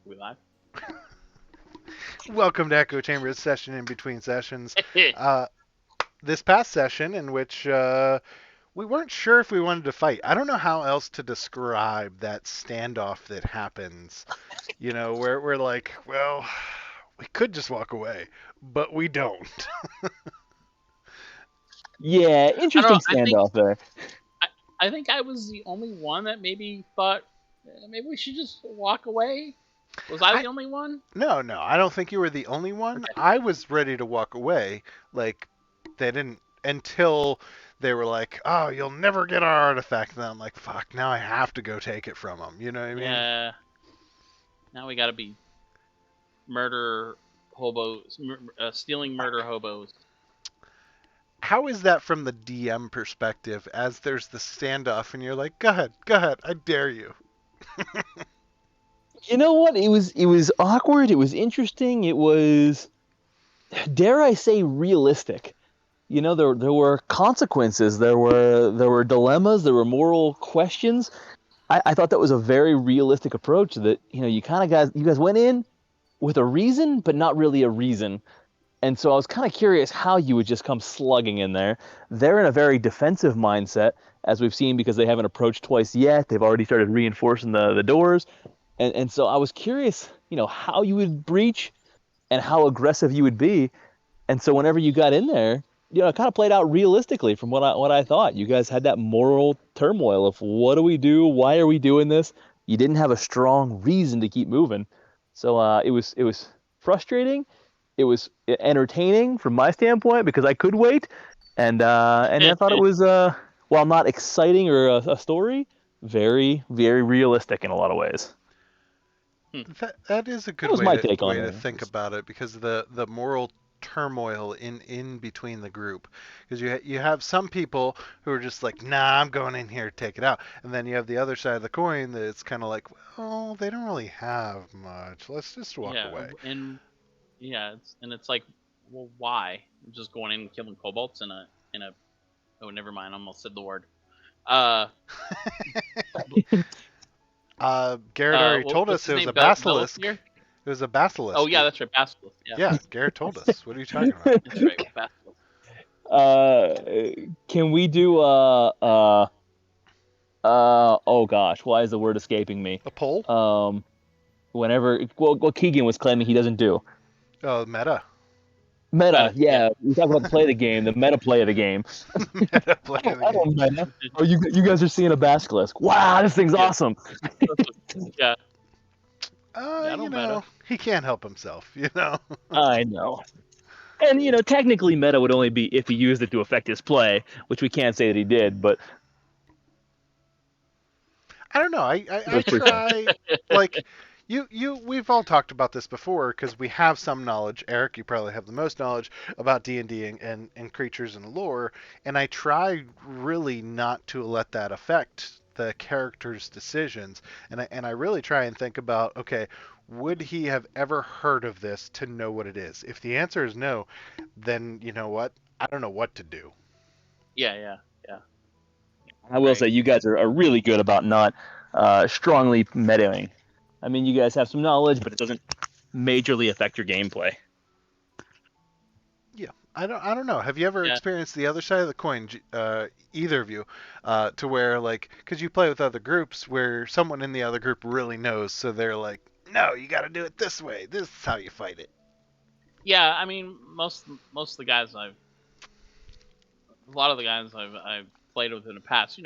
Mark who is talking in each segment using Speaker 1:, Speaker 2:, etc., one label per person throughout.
Speaker 1: We live?
Speaker 2: Welcome to Echo Chamber's session in between sessions. Uh, this past session, in which we weren't sure if we wanted to fight. I don't know how else to describe that standoff that happens. Where we're like, well, we could just walk away, but we don't.
Speaker 3: Yeah,
Speaker 1: I don't know.
Speaker 3: interesting standoff there.
Speaker 1: I, I think I was the only one that maybe thought maybe we should just walk away. Was I
Speaker 2: I
Speaker 1: the only one?
Speaker 2: no, I don't think you were the only one.
Speaker 1: Okay.
Speaker 2: I was ready to walk away. Like they didn't until they were like, "Oh, you'll never get our artifact." And I'm like, "Fuck! Now I have to go take it from them." You know what I mean?
Speaker 1: Yeah. Now we gotta be murder hobos, stealing murder hobos.
Speaker 2: How is that from the DM perspective as there's the standoff and you're like, go ahead, I dare you.
Speaker 3: You know what? It was awkward. It was interesting. It was, dare I say, realistic. There were consequences. There were dilemmas. There were moral questions. I thought that was a very realistic approach. That you guys went in with a reason, but not really a reason. And so I was kind of curious how you would just come slugging in there. They're in a very defensive mindset, as we've seen, because they haven't approached twice yet. They've already started reinforcing the doors. And so I was curious, how you would breach and how aggressive you would be. And so whenever you got in there, it kind of played out realistically from what I thought. You guys had that moral turmoil of what do we do? Why are we doing this? You didn't have a strong reason to keep moving. So it was frustrating. It was entertaining from my standpoint because I could wait, and I thought it was while not exciting or a story, very very realistic in a lot of ways.
Speaker 2: That is a good
Speaker 3: That was my take
Speaker 2: way
Speaker 3: on
Speaker 2: to
Speaker 3: it.
Speaker 2: think about it because the moral turmoil in between the group because you have some people who are just like, nah, I'm going in here to take it out, and then you have the other side of the coin that's kind of like, well, they don't really have much, let's just walk
Speaker 1: Yeah,
Speaker 2: away.
Speaker 1: and it's like, well, why? I'm just going in and killing kobolds in a. Oh, never mind. I almost said the word. Uh,
Speaker 2: Garrett already told
Speaker 1: what's
Speaker 2: us
Speaker 1: his
Speaker 2: it was
Speaker 1: name?
Speaker 2: a basilisk.
Speaker 1: Velasir?
Speaker 2: It was a
Speaker 1: Oh
Speaker 2: basilisk.
Speaker 1: yeah, that's right. Basilisk. Yeah,
Speaker 2: Yeah, Garrett told us. What are you talking about?
Speaker 1: that's right. Basilisk.
Speaker 3: Uh, can we do oh gosh, why is the word escaping me?
Speaker 2: A poll?
Speaker 3: Um, Whenever what Keegan was claiming he doesn't do.
Speaker 2: Oh, meta.
Speaker 3: Meta,
Speaker 1: Meta. Yeah.
Speaker 3: yeah, we talk about the play of the game, the meta play of the game.
Speaker 2: Meta play of the
Speaker 3: I
Speaker 2: game.
Speaker 3: don't meta. Oh, you guys are seeing a basilisk. Wow, this thing's
Speaker 1: Yeah.
Speaker 3: awesome.
Speaker 1: Yeah. Yeah. I
Speaker 2: You
Speaker 1: don't meta.
Speaker 2: know, he can't help himself, you know.
Speaker 3: I know. And technically, meta would only be if he used it to affect his play, which we can't say that he did. But
Speaker 2: I don't know.
Speaker 3: it
Speaker 2: I
Speaker 3: was pretty fun.
Speaker 2: try like we've all talked about this before because we have some knowledge. Eric, you probably have the most knowledge about D&D and creatures and lore, and I try really not to let that affect the character's decisions. And I really try and think about, okay, would he have ever heard of this to know what it is? If the answer is no, then you know what? I don't know what to do.
Speaker 1: Yeah. Yeah. Yeah.
Speaker 3: I will
Speaker 1: Right.
Speaker 3: say you guys are really good about not strongly metaing. I mean, you guys have some knowledge, but it doesn't majorly affect your gameplay.
Speaker 2: Yeah, I don't know. Have you ever
Speaker 1: Yeah.
Speaker 2: experienced the other side of the coin, either of you, to where like, because you play with other groups, where someone in the other group really knows, so they're like, no, you got to do it this way. This is how you fight it.
Speaker 1: Yeah. I mean, most of the guys a lot of the guys I've played with in the past,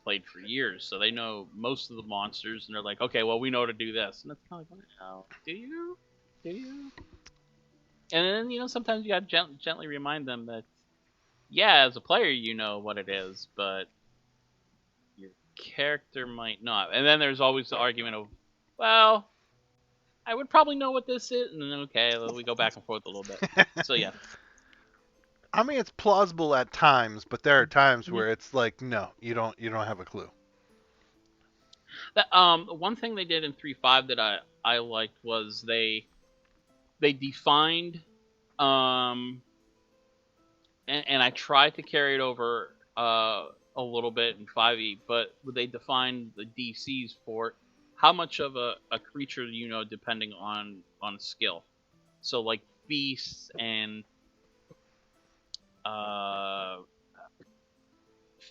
Speaker 1: played for years, so they know most of the monsters, and they're like, okay, well, we know to do this, and it's kind of like, oh, do you? Do you? And then sometimes you got to gently remind them that, yeah, as a player, you know what it is, but your character might not. And then there's always the argument of, well, I would probably know what this is, and then okay, we go back and forth a little bit. So yeah.
Speaker 2: I mean, it's plausible at times, but there are times
Speaker 1: Mhm.
Speaker 2: where it's like, no, you don't have a clue.
Speaker 1: That one thing they did in 3.5 that I liked was they defined and I tried to carry it over a little bit in 5e, but they defined the DCs for it how much of a creature you know depending on skill. So like beasts and uh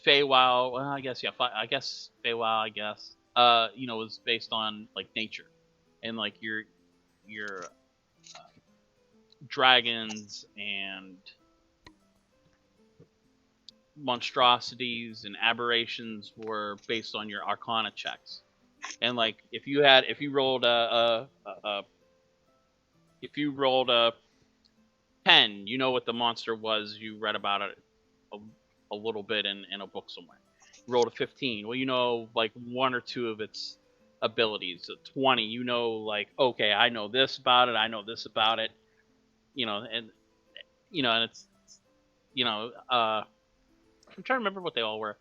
Speaker 1: Feywild. Well, I guess yeah. I guess Feywild. I guess you know is based on like nature and like your dragons and monstrosities and aberrations were based on your arcana checks. And like if you rolled a 10, you know what the monster was. You read about it a, a little bit in a book somewhere. You rolled a 15. Well, you know like one or two of its abilities. A 20, you know like okay, I know this about it. I know this about it. You know, and and it's I'm trying to remember what they all were.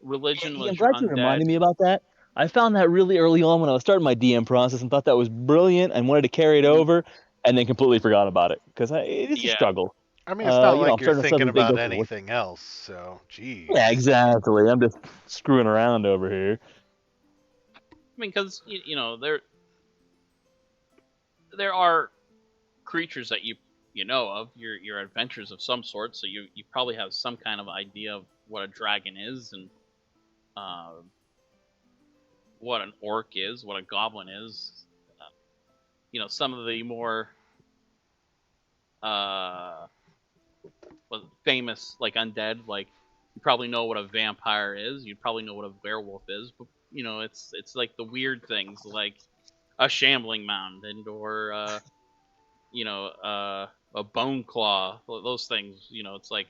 Speaker 1: Religion
Speaker 3: Yeah, I'm
Speaker 1: was your
Speaker 3: glad you
Speaker 1: undead.
Speaker 3: reminded me about that. I found that really early on when I was starting my DM process and thought that was brilliant and wanted to carry it
Speaker 1: Mhm.
Speaker 3: over, and then completely forgot about it because it is a
Speaker 1: Yeah,
Speaker 3: struggle.
Speaker 2: I mean, it's not
Speaker 3: I'm
Speaker 2: like you're
Speaker 3: starting to
Speaker 2: thinking
Speaker 3: suddenly think,
Speaker 2: about
Speaker 3: okay,
Speaker 2: anything else, so
Speaker 3: yeah,
Speaker 2: geez.
Speaker 3: exactly. I'm just screwing around over here.
Speaker 1: I mean, because there are creatures that you know of your adventures of some sort, so you probably have some kind of idea of what a dragon is and uh, what an orc is, what a goblin is. Some of the more uh, famous like undead, like you probably know what a vampire is, you probably know what a werewolf is, but it's like the weird things like a shambling mound and or a bone claw, those things. It's like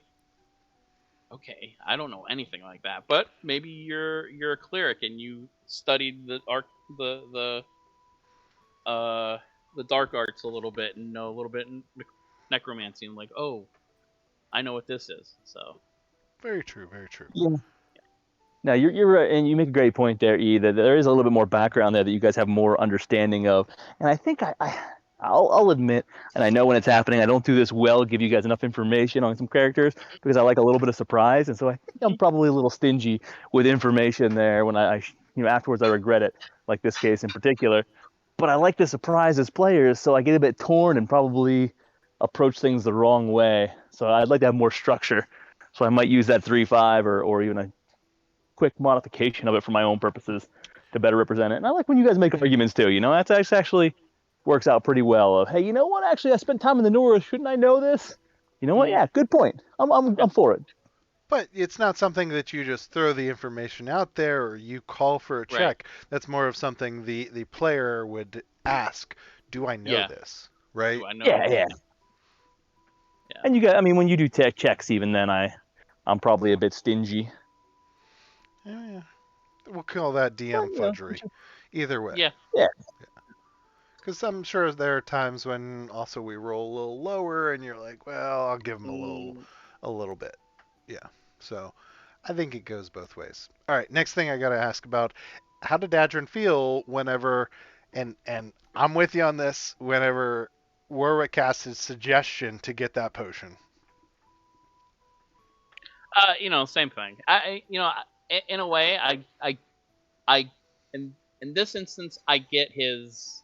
Speaker 1: okay, I don't know anything like that, but maybe you're a cleric and you studied the uh the dark arts a little bit and know a little bit in necromancy and like, oh, I know what this is. So
Speaker 2: Very true, very true.
Speaker 3: Yeah. No, you're right, and you make a great point there, E. That there is a little bit more background there that you guys have more understanding of, and I think I'll admit, and I know when it's happening, I don't do this well, give you guys enough information on some characters because I like a little bit of surprise, and so I think I'm
Speaker 1: mhm.
Speaker 3: probably a little stingy with information there. When afterwards I regret it, like this case in particular. But I like the surprise as players, so I get a bit torn and probably approach things the wrong way. So I'd like to have more structure. So I might use that 3-5 or even a quick modification of it for my own purposes to better represent it. And I like when you guys make arguments too. That's actually works out pretty well. Of hey, you know what? Actually, I spent time in the North. Shouldn't I know this? You know what?
Speaker 1: Mhm.
Speaker 3: Yeah, good point. I'm
Speaker 1: Yep.
Speaker 3: for it.
Speaker 2: But it's not something that you just throw the information out there or you call for a
Speaker 1: Right.
Speaker 2: check. That's more of something the player would ask, do I know
Speaker 1: Yeah.
Speaker 2: this? Right?
Speaker 1: Do I know
Speaker 3: Yeah,
Speaker 1: this?
Speaker 3: yeah.
Speaker 1: Yeah.
Speaker 3: And you got. I mean, when you do tech checks, even then, I'm probably a bit stingy.
Speaker 2: Yeah, we'll call that
Speaker 3: But,
Speaker 2: DM fudgery. Either way.
Speaker 1: Yeah.
Speaker 3: yeah.
Speaker 2: Because I'm sure there are times when also we roll a little lower and you're like, well, I'll give them
Speaker 1: Mm,
Speaker 2: a little bit. Yeah. So I think it goes both ways. All right, next thing I got to ask about, how did Adrian feel whenever, and I'm with you on this, whenever Warwick cast his suggestion to get that potion?
Speaker 1: same thing. In a way, I, in this instance, I get his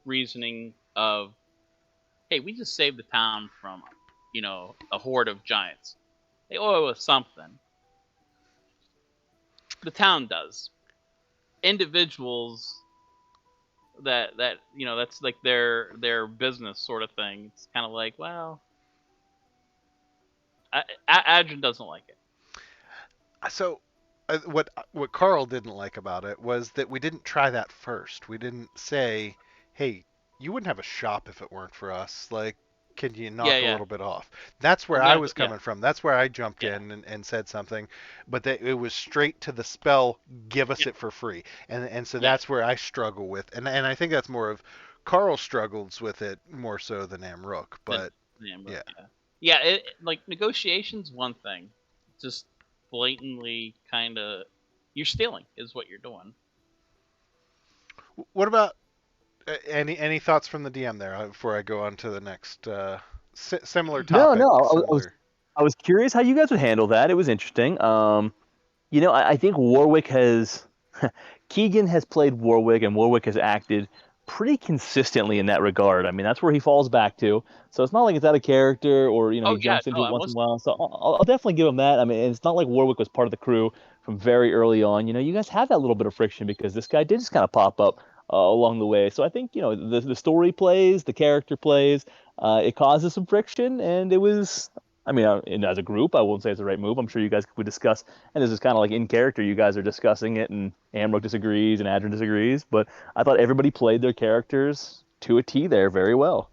Speaker 1: reasoning of, hey, we just saved the town from, a horde of giants. They owe us something. The town does. Individuals that's like their business sort of thing. It's kind of like, well, Adrian doesn't like it.
Speaker 2: So what Carl didn't like about it was that we didn't try that first. We didn't say, "Hey, you wouldn't have a shop if it weren't for us." Like, can you
Speaker 1: Yeah,
Speaker 2: knock a
Speaker 1: yeah,
Speaker 2: little bit off? That's where I
Speaker 1: exactly.
Speaker 2: was
Speaker 1: Yeah,
Speaker 2: coming from. That's where I jumped
Speaker 1: yeah,
Speaker 2: in and said something, but that it was straight to the spell, give us
Speaker 1: yeah,
Speaker 2: it for free. And so
Speaker 1: yeah.
Speaker 2: that's where I struggle with. And I think that's more of Carl struggles with it more so than Amrook,
Speaker 1: Then
Speaker 2: but
Speaker 1: yeah,
Speaker 2: yeah.
Speaker 1: yeah. Like negotiations, one thing. Just blatantly, kind of, you're stealing is what you're doing.
Speaker 2: What about any thoughts from the DM there before I go on to the next similar
Speaker 3: No,
Speaker 2: topic,
Speaker 3: no.
Speaker 2: similar.
Speaker 3: I was curious how you guys would handle that. It was interesting. I think Warwick has Keegan has played Warwick, and Warwick has acted pretty consistently in that regard. I mean, that's where he falls back to. So it's not like it's out of character or he
Speaker 1: Oh yeah,
Speaker 3: jumps into
Speaker 1: no,
Speaker 3: it
Speaker 1: I
Speaker 3: once in a
Speaker 1: was.
Speaker 3: while. So I'll definitely give him that. I mean, it's not like Warwick was part of the crew from very early on. You guys had that little bit of friction because this guy did just kind of pop up along the way. So I think the story plays, the character plays. It causes some friction, and it was. I mean, and as a group, I won't say it's the right move. I'm sure you guys would discuss, and this is kind of like in character. You guys are discussing it, and Amrook disagrees, and Adrian disagrees. But I thought everybody played their characters to a T there very well.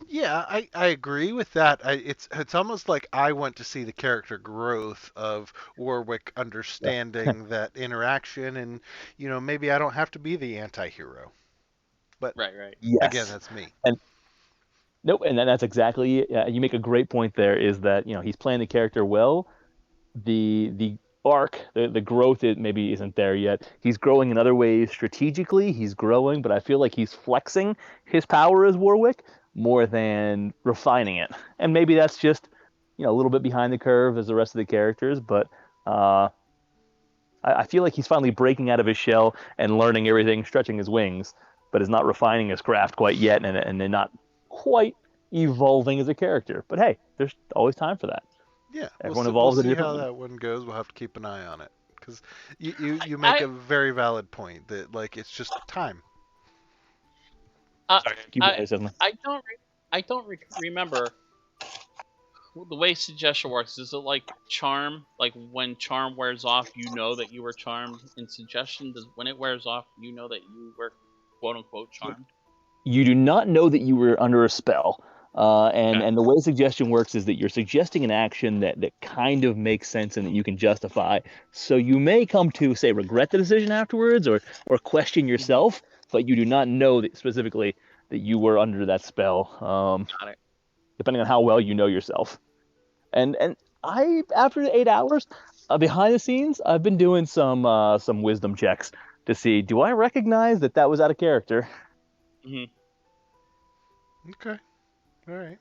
Speaker 2: Yeah, I agree with that. It's almost like I want to see the character growth of Warwick
Speaker 3: Yeah.
Speaker 2: understanding that interaction, and maybe I don't have to be the anti-hero. But
Speaker 1: Right, right.
Speaker 2: again,
Speaker 3: Yes.
Speaker 2: that's me.
Speaker 3: And nope, and that's exactly you make a great point there. Is that he's playing the character well. The arc, the growth, it maybe isn't there yet. He's growing in other ways strategically. He's growing, but I feel like he's flexing his power as Warwick more than refining it. And maybe that's just a little bit behind the curve as the rest of the characters, but uh, I feel like he's finally breaking out of his shell and learning everything, stretching his wings, but is not refining his craft quite yet, and not quite evolving as a character. But hey, there's always time for that.
Speaker 2: Yeah,
Speaker 3: Everyone
Speaker 2: we'll
Speaker 3: evolves at a
Speaker 2: see
Speaker 3: different
Speaker 2: how
Speaker 3: rate.
Speaker 2: that one goes. We'll have to keep an eye on it because you make
Speaker 1: I
Speaker 2: a very valid point that like it's just time.
Speaker 1: I
Speaker 3: Sorry, keep
Speaker 1: I,
Speaker 3: going, Sidney.
Speaker 1: I don't remember the way suggestion works. Is it like charm? Like when charm wears off, you know that you were charmed. In suggestion, does when it wears off, you know that you were quote unquote charmed.
Speaker 3: You do not know that you were under a spell. And
Speaker 1: Okay.
Speaker 3: and the way suggestion works is that you're suggesting an action that kind of makes sense and that you can justify. So you may come to say regret the decision afterwards or question
Speaker 1: Mhm.
Speaker 3: yourself, but you do not know that specifically that you were under that spell.
Speaker 1: Got it.
Speaker 3: Depending on how well you know yourself. And I after 8 hours behind the scenes, I've been doing some wisdom checks to see do I recognize that was out of character.
Speaker 1: Hmm.
Speaker 2: Okay, all right.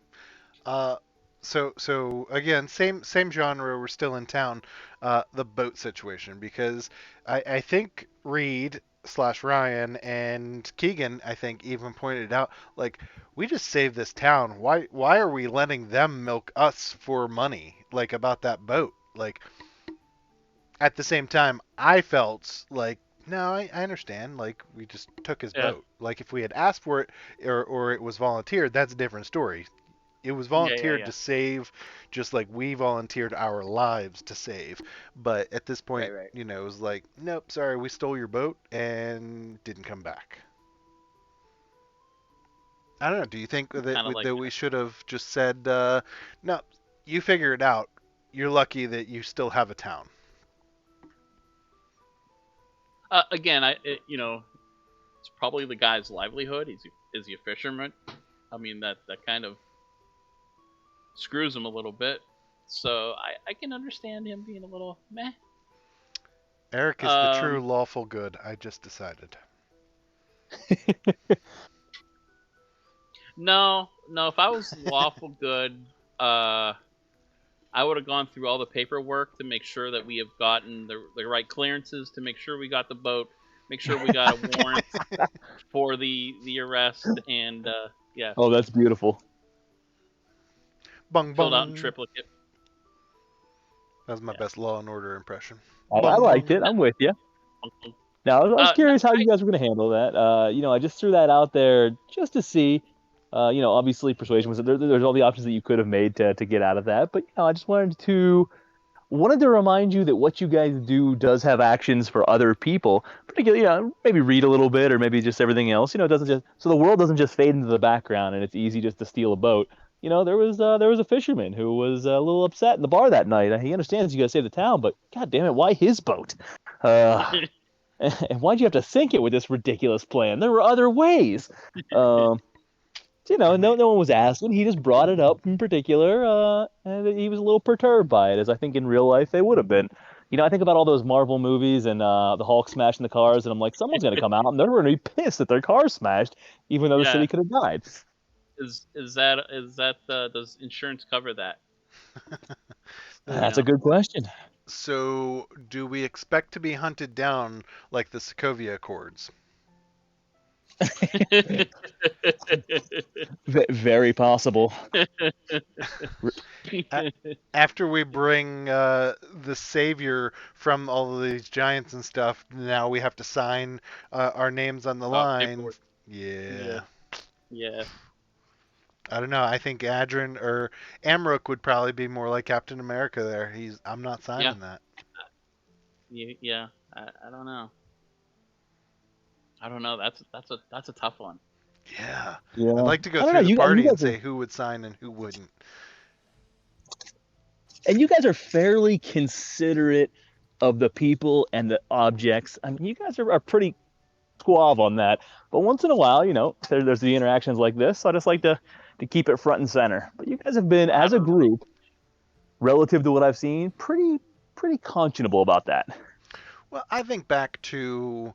Speaker 2: Uh, so again, same genre. We're still in town. The boat situation because I think Reed slash Ryan and Keegan I think even pointed out like we just saved this town. Why are we letting them milk us for money like about that boat? Like at the same time, I felt like no, I understand. Like we just took his
Speaker 1: Yeah.
Speaker 2: boat. Like if we had asked for it or it was volunteered, that's a different story. It was
Speaker 1: Yeah. Yeah.
Speaker 2: volunteered
Speaker 1: Yeah.
Speaker 2: to save, just like we volunteered our lives to save. But at this
Speaker 1: Right.
Speaker 2: point,
Speaker 1: Right.
Speaker 2: it was like, nope, sorry, we stole your boat and didn't come back. I don't know. Do you think that
Speaker 1: Kind of like.
Speaker 2: that we should have just said, no, you figure it out. You're lucky that you still have a town.
Speaker 1: Again, it's probably the guy's livelihood. Is he a fisherman? I mean that kind of screws him a little bit. So I can understand him being a little meh.
Speaker 2: Eric is the true
Speaker 1: Um,
Speaker 2: lawful good. I just decided.
Speaker 1: no, no. If I was lawful good, uh, I would have gone through all the paperwork to make sure that we have gotten the right clearances, to make sure we got the boat, make sure we got a warrant for the arrest, and yeah,
Speaker 3: Oh, that's beautiful.
Speaker 2: Bung
Speaker 1: filled out in
Speaker 2: bung.
Speaker 1: triplicate.
Speaker 2: That was my
Speaker 1: Yeah.
Speaker 2: best Law and Order impression.
Speaker 3: I
Speaker 2: Bung
Speaker 3: liked it.
Speaker 2: bung.
Speaker 3: I'm with you. Now, I was
Speaker 1: No,
Speaker 3: curious how you guys were going to handle that. I just threw that out there just to see. Obviously, persuasion was there's all the options that you could have made to get out of that. But I just wanted to remind you that what you guys do does have actions for other people. Particularly, maybe read a little bit or maybe just everything else. It doesn't just so the world doesn't just fade into the background and it's easy just to steal a boat. There was a fisherman who was a little upset in the bar that night. He understands you got to save the town, but god damn it, why his boat? Uh, and why'd you have to sink it with this ridiculous plan? There were other ways. Um,
Speaker 2: I
Speaker 3: no,
Speaker 2: mean,
Speaker 3: no one was asking. He just brought it up in particular, and he was a little perturbed by it, as I think in real life they would have been. I think about all those Marvel movies and the Hulk smashing the cars, and I'm like, someone's gonna come out and they're gonna be pissed that their car smashed, even though the
Speaker 1: yeah.
Speaker 3: city could have died.
Speaker 1: Is that does insurance cover that?
Speaker 3: That's
Speaker 1: You
Speaker 3: a
Speaker 2: uh,
Speaker 1: know.
Speaker 3: good question.
Speaker 2: So, do we expect to be hunted down like the Sokovia Accords?
Speaker 3: Very possible.
Speaker 2: A- After we bring the savior from all of these giants and stuff, now we have to sign our names on the line.
Speaker 1: Paperwork. Yeah,
Speaker 2: Yeah.
Speaker 1: yeah,
Speaker 2: I don't know. I think Adrian or Amrook would probably be more like Captain America there. I'm not
Speaker 1: yeah,
Speaker 2: signing that.
Speaker 1: yeah. I don't know. I don't know. That's a tough one.
Speaker 2: Yeah. I'd
Speaker 3: Yeah,
Speaker 2: like to go
Speaker 3: I don't know.
Speaker 2: through the
Speaker 3: You
Speaker 2: party and
Speaker 3: guys are
Speaker 2: say who would sign and who wouldn't.
Speaker 3: you guys are fairly considerate of the people and the objects. I mean, you guys are pretty suave on that. But once in a while, there's the interactions like this. So I just like to keep it front and center. But you guys have been,
Speaker 1: I
Speaker 3: as a
Speaker 1: don't.
Speaker 3: group, relative to what I've seen, pretty conscionable about that.
Speaker 2: Well, I think back to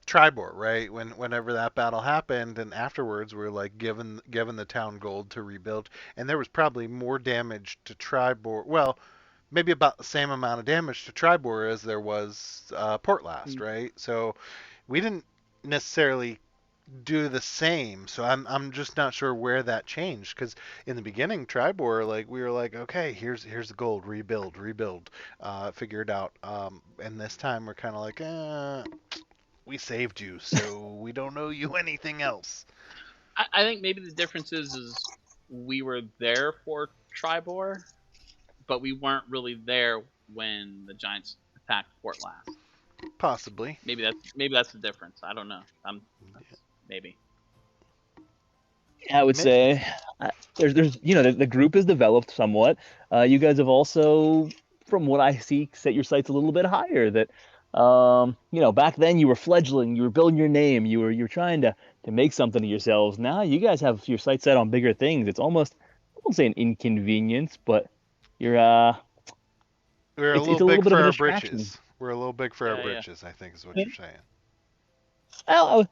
Speaker 2: Tribor, right? Whenever that battle happened, and afterwards we are like given the town gold to rebuild, and there was probably more damage to Tribor. Well, maybe about the same amount of damage to Tribor as there was Portlast,
Speaker 1: Mm.
Speaker 2: right? So we didn't necessarily do the same. So I'm just not sure where that changed because in the beginning, Tribor, like we were like, okay, here's the gold, rebuild, figure it out. And this time we're kind of like, we saved you, so we don't owe you anything else.
Speaker 1: I think maybe the difference is we were there for Tribor, but we weren't really there when the Giants attacked Fort Last.
Speaker 2: Possibly.
Speaker 1: Maybe that's the difference. I don't know. Maybe.
Speaker 3: I would say there's the group is developed somewhat. You guys have also, from what I see, set your sights a little bit higher. That back then you were fledgling, you were building your name, you're trying to make something of yourselves. Now you guys have your sights set on bigger things. It's almost, I won't say an inconvenience, but you're
Speaker 2: We're a
Speaker 3: it's
Speaker 2: little
Speaker 3: a little
Speaker 2: big
Speaker 3: bit of
Speaker 2: for
Speaker 3: a
Speaker 2: our
Speaker 3: distraction.
Speaker 2: britches. We're a little big for our
Speaker 1: Yeah, yeah.
Speaker 2: britches, I think is what you're saying.
Speaker 3: Well,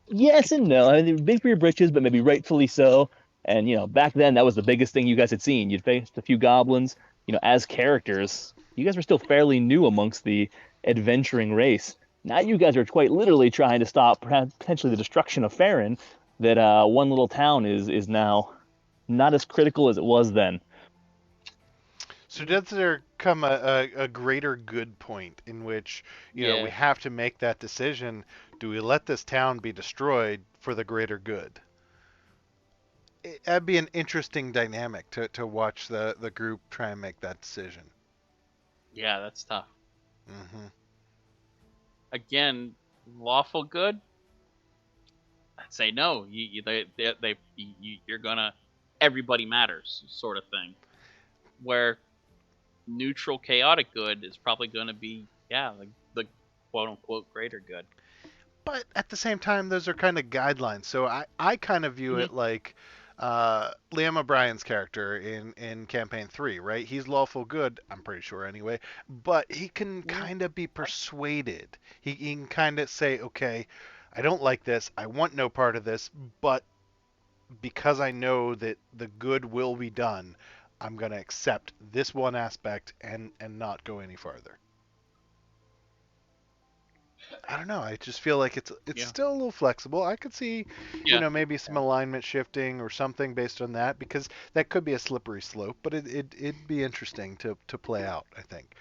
Speaker 3: yes and no. I mean, they're big for your britches, but maybe rightfully so. And back then that was the biggest thing you guys had seen. You'd faced a few goblins, as characters. You guys were still fairly new amongst the adventuring race. Now you guys are quite literally trying to stop potentially the destruction of Farron. That one little town is now not as critical as it was then.
Speaker 2: So does there come a greater good point in which, we
Speaker 1: Yeah.
Speaker 2: have to make that decision? Do we let this town be destroyed for the greater good? That'd be an interesting dynamic to watch the group try and make that decision.
Speaker 1: Yeah, that's tough.
Speaker 2: Hmm.
Speaker 1: Again, lawful good. I'd say no. You're gonna. Everybody matters, sort of thing. Where neutral chaotic good is probably going to be like the quote unquote greater good.
Speaker 2: But at the same time, those are kind of guidelines. So I kind of view it
Speaker 1: Mm-hmm.
Speaker 2: like Liam O'Brien's character in Campaign 3, right? He's lawful good, I'm pretty sure anyway, but he can
Speaker 1: Yeah.
Speaker 2: kind of be persuaded. He can kind of say, okay, I don't like this. I want no part of this, but because I know that the good will be done, I'm going to accept this one aspect and not go any farther. I don't know. I just feel like it's
Speaker 1: Yeah.
Speaker 2: still a little flexible. I could see,
Speaker 1: Yeah.
Speaker 2: maybe some alignment shifting or something based on that because that could be a slippery slope, but it'd be interesting to play out, I think.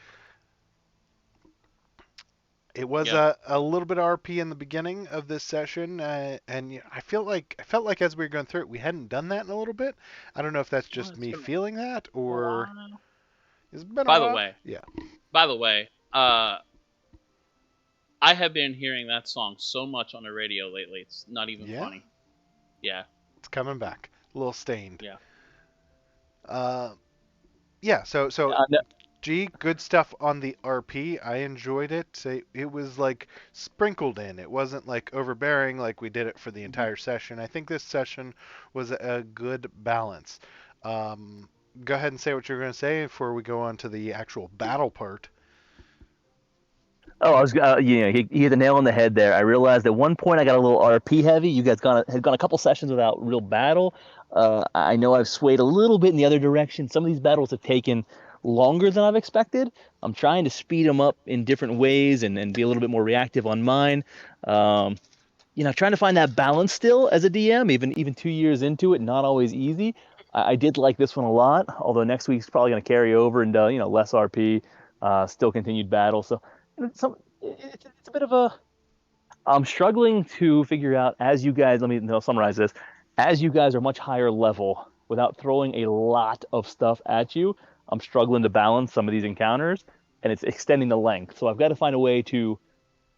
Speaker 2: It was
Speaker 1: Yeah.
Speaker 2: a little bit of RP in the beginning of this session, and I felt like as we were going through it, we hadn't done that in a little bit. I don't know if that's
Speaker 1: Well,
Speaker 2: just
Speaker 1: it's
Speaker 2: me
Speaker 1: been
Speaker 2: feeling that
Speaker 1: a
Speaker 2: or
Speaker 1: while now.
Speaker 2: it's been a
Speaker 1: By the
Speaker 2: while.
Speaker 1: way,
Speaker 2: Yeah,
Speaker 1: by the way, uh, I have been hearing that song so much on the radio lately. It's not even
Speaker 2: yeah,
Speaker 1: funny. Yeah.
Speaker 2: it's coming back. A little stained.
Speaker 1: Yeah.
Speaker 2: Uh, yeah. So
Speaker 3: No,
Speaker 2: G, good stuff on the RP. I enjoyed it. It was like sprinkled in. It wasn't like overbearing like we did it for the
Speaker 1: Mhm.
Speaker 2: entire session. I think this session was a good balance. Go ahead and say what you're going to say before we go on to the actual battle part.
Speaker 3: oh, I was, he hit the nail on the head there. I realized at one point I got a little RP heavy. You guys had gone a couple sessions without real battle. I know I've swayed a little bit in the other direction. Some of these battles have taken longer than I've expected. I'm trying to speed them up in different ways and be a little bit more reactive on mine. Um, trying to find that balance still as a DM, even 2 years into it, not always easy. I did like this one a lot, although next week's probably going to carry over and less RP, still continued battle. So it's a bit of a. I'm struggling to figure out as you guys. Let me summarize this. As you guys are much higher level, without throwing a lot of stuff at you, I'm struggling to balance some of these encounters, and it's extending the length. So I've got to find a way to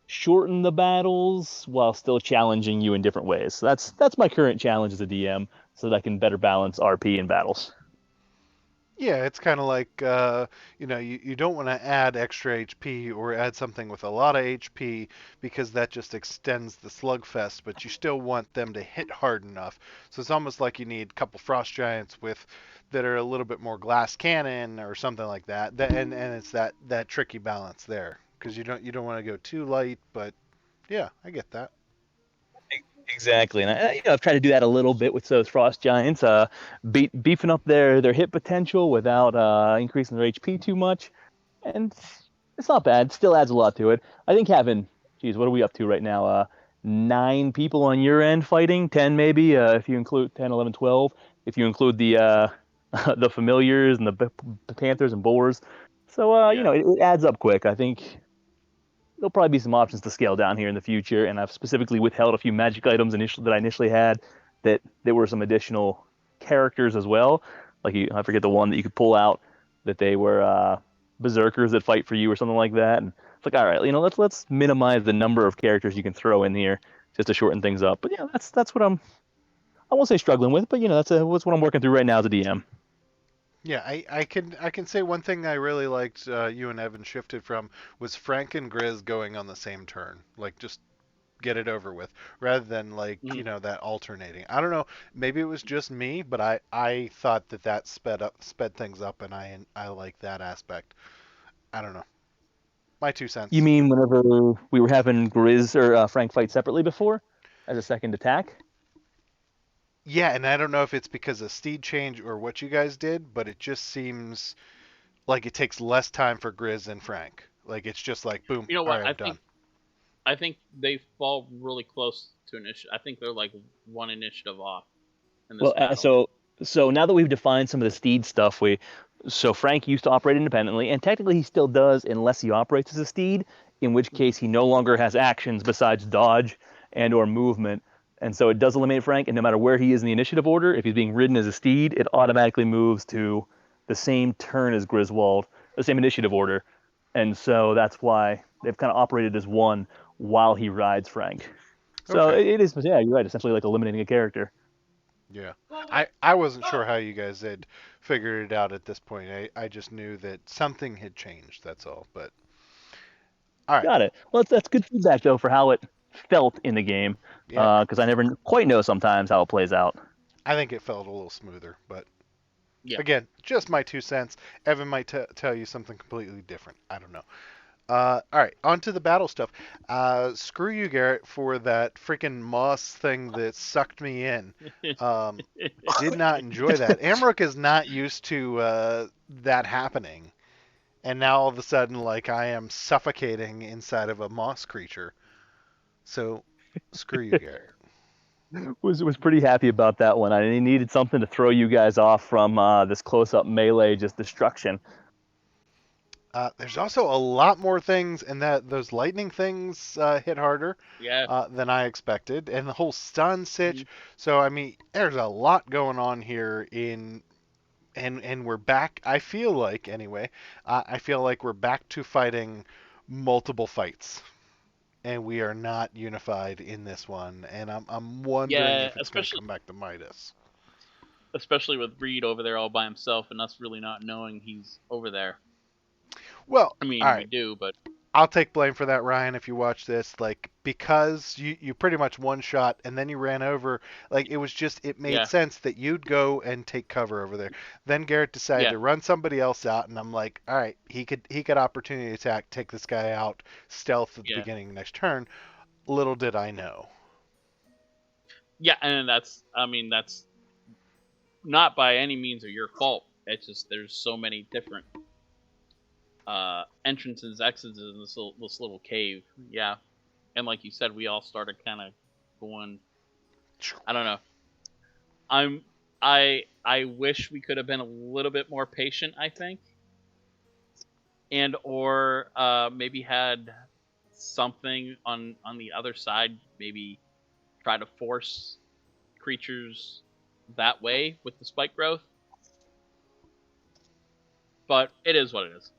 Speaker 3: shorten the battles while still challenging you in different ways. So that's my current challenge as a DM, so that I can better balance RP in battles.
Speaker 2: Yeah, it's kind of like you don't want to add extra HP or add something with a lot of HP because that just extends the slugfest, but you still want them to hit hard enough. So it's almost like you need a couple frost giants with that are a little bit more glass cannon or something like that. And it's that tricky balance there because you don't want to go too light, but yeah, I get that.
Speaker 3: Exactly, and I've tried to do that a little bit with those frost giants, beefing up their hit potential without increasing their HP too much, and it's not bad. It still adds a lot to it. I think having, geez, what are we up to right now? 9 people on your end fighting, 10 maybe, if you include 10, 11, 12, if you include the the familiars and the panthers and boars. So
Speaker 1: Yeah.
Speaker 3: it adds up quick. I think there'll probably be some options to scale down here in the future, and I've specifically withheld a few magic items that I initially had that there were some additional characters as well. Like I forget the one that you could pull out that they were berserkers that fight for you or something like that. And it's like, all right, let's minimize the number of characters you can throw in here just to shorten things up. But yeah, that's what I won't say struggling with, but that's what I'm working through right now as a DM.
Speaker 2: Yeah, I can say one thing I really liked you and Evan shifted from was Frank and Grizz going on the same turn. Like just get it over with rather than like,
Speaker 1: Mhm.
Speaker 2: that alternating. I don't know, maybe it was just me, but I thought that sped things up and I like that aspect. I don't know. My two
Speaker 3: You
Speaker 2: cents.
Speaker 3: mean whenever we were having Grizz or Frank fight separately before as a second attack?
Speaker 2: Yeah, and I don't know if it's because of steed change or what you guys did, but it just seems like it takes less time for Grizz and Frank. Like it's just like boom,
Speaker 1: You know
Speaker 2: all
Speaker 1: what?
Speaker 2: right, I'm done.
Speaker 1: I think they fall really close to initiative. I think they're like one initiative off in this
Speaker 3: Well,
Speaker 1: battle.
Speaker 3: so now that we've defined some of the steed stuff, so Frank used to operate independently, and technically he still does, unless he operates as a steed, in which
Speaker 1: Mhm.
Speaker 3: case he no longer has actions besides dodge and or movement. And so it does eliminate Frank, and no matter where he is in the initiative order, if he's being ridden as a steed, it automatically moves to the same turn as Griswold, the same initiative order. And so that's why they've kind of operated as one while he rides Frank. So
Speaker 2: Okay.
Speaker 3: it is, yeah, you're right, essentially like eliminating a character.
Speaker 2: Yeah. I wasn't sure how you guys had figured it out at this point. I just knew that something had changed, that's all. But all right.
Speaker 3: Got it. Well, that's good feedback though for how it felt in the game,
Speaker 2: Yeah,
Speaker 3: because I never quite know sometimes how it plays out.
Speaker 2: I think it felt a little smoother, but
Speaker 1: Yeah.
Speaker 2: again, just my two cents. Evan might tell you something completely different. I don't know. All right, on to the battle stuff. Screw you, Garrett, for that freaking moss thing that sucked me in. Um, did not enjoy that. Amrook is not used to that happening, and now all of a sudden, like I am suffocating inside of a moss creature. So, screw you, Garrett.
Speaker 3: Was pretty happy about that one. I needed something to throw you guys off from this close up melee just destruction.
Speaker 2: There's also a lot more things, and that those lightning things hit harder
Speaker 1: Yeah.
Speaker 2: than I expected, and the whole stun
Speaker 1: Mhm.
Speaker 2: sitch. So I mean, there's a lot going on here and we're back. I feel like anyway, I feel like we're back to fighting multiple fights, and we are not unified in this one. And I'm wondering
Speaker 1: Yeah.
Speaker 2: if it's going to come back to Midas.
Speaker 1: Especially with Reed over there all by himself and us really not knowing he's over there.
Speaker 2: Well,
Speaker 1: I
Speaker 2: all
Speaker 1: mean, we
Speaker 2: right.
Speaker 1: do, but
Speaker 2: I'll take blame for that, Ryan, if you watch this. Like, because you pretty much one shot and then you ran over, like, it made
Speaker 1: yeah,
Speaker 2: sense that you'd go and take cover over there. Then Garrett decided
Speaker 1: yeah,
Speaker 2: to run somebody else out, and I'm like, all right, he could opportunity attack, take this guy out, stealth at the
Speaker 1: yeah,
Speaker 2: beginning of next turn. Little did I know.
Speaker 1: yeah. And I mean, that's not by any means of your fault. It's just there's so many different entrances, exits in this little cave. Yeah, and like you said, we all started kind of going. I don't know. I'm I wish we could have been a little bit more patient. I think, and or maybe had something on the other side. Maybe try to force creatures that way with the spike growth. But it is what it is.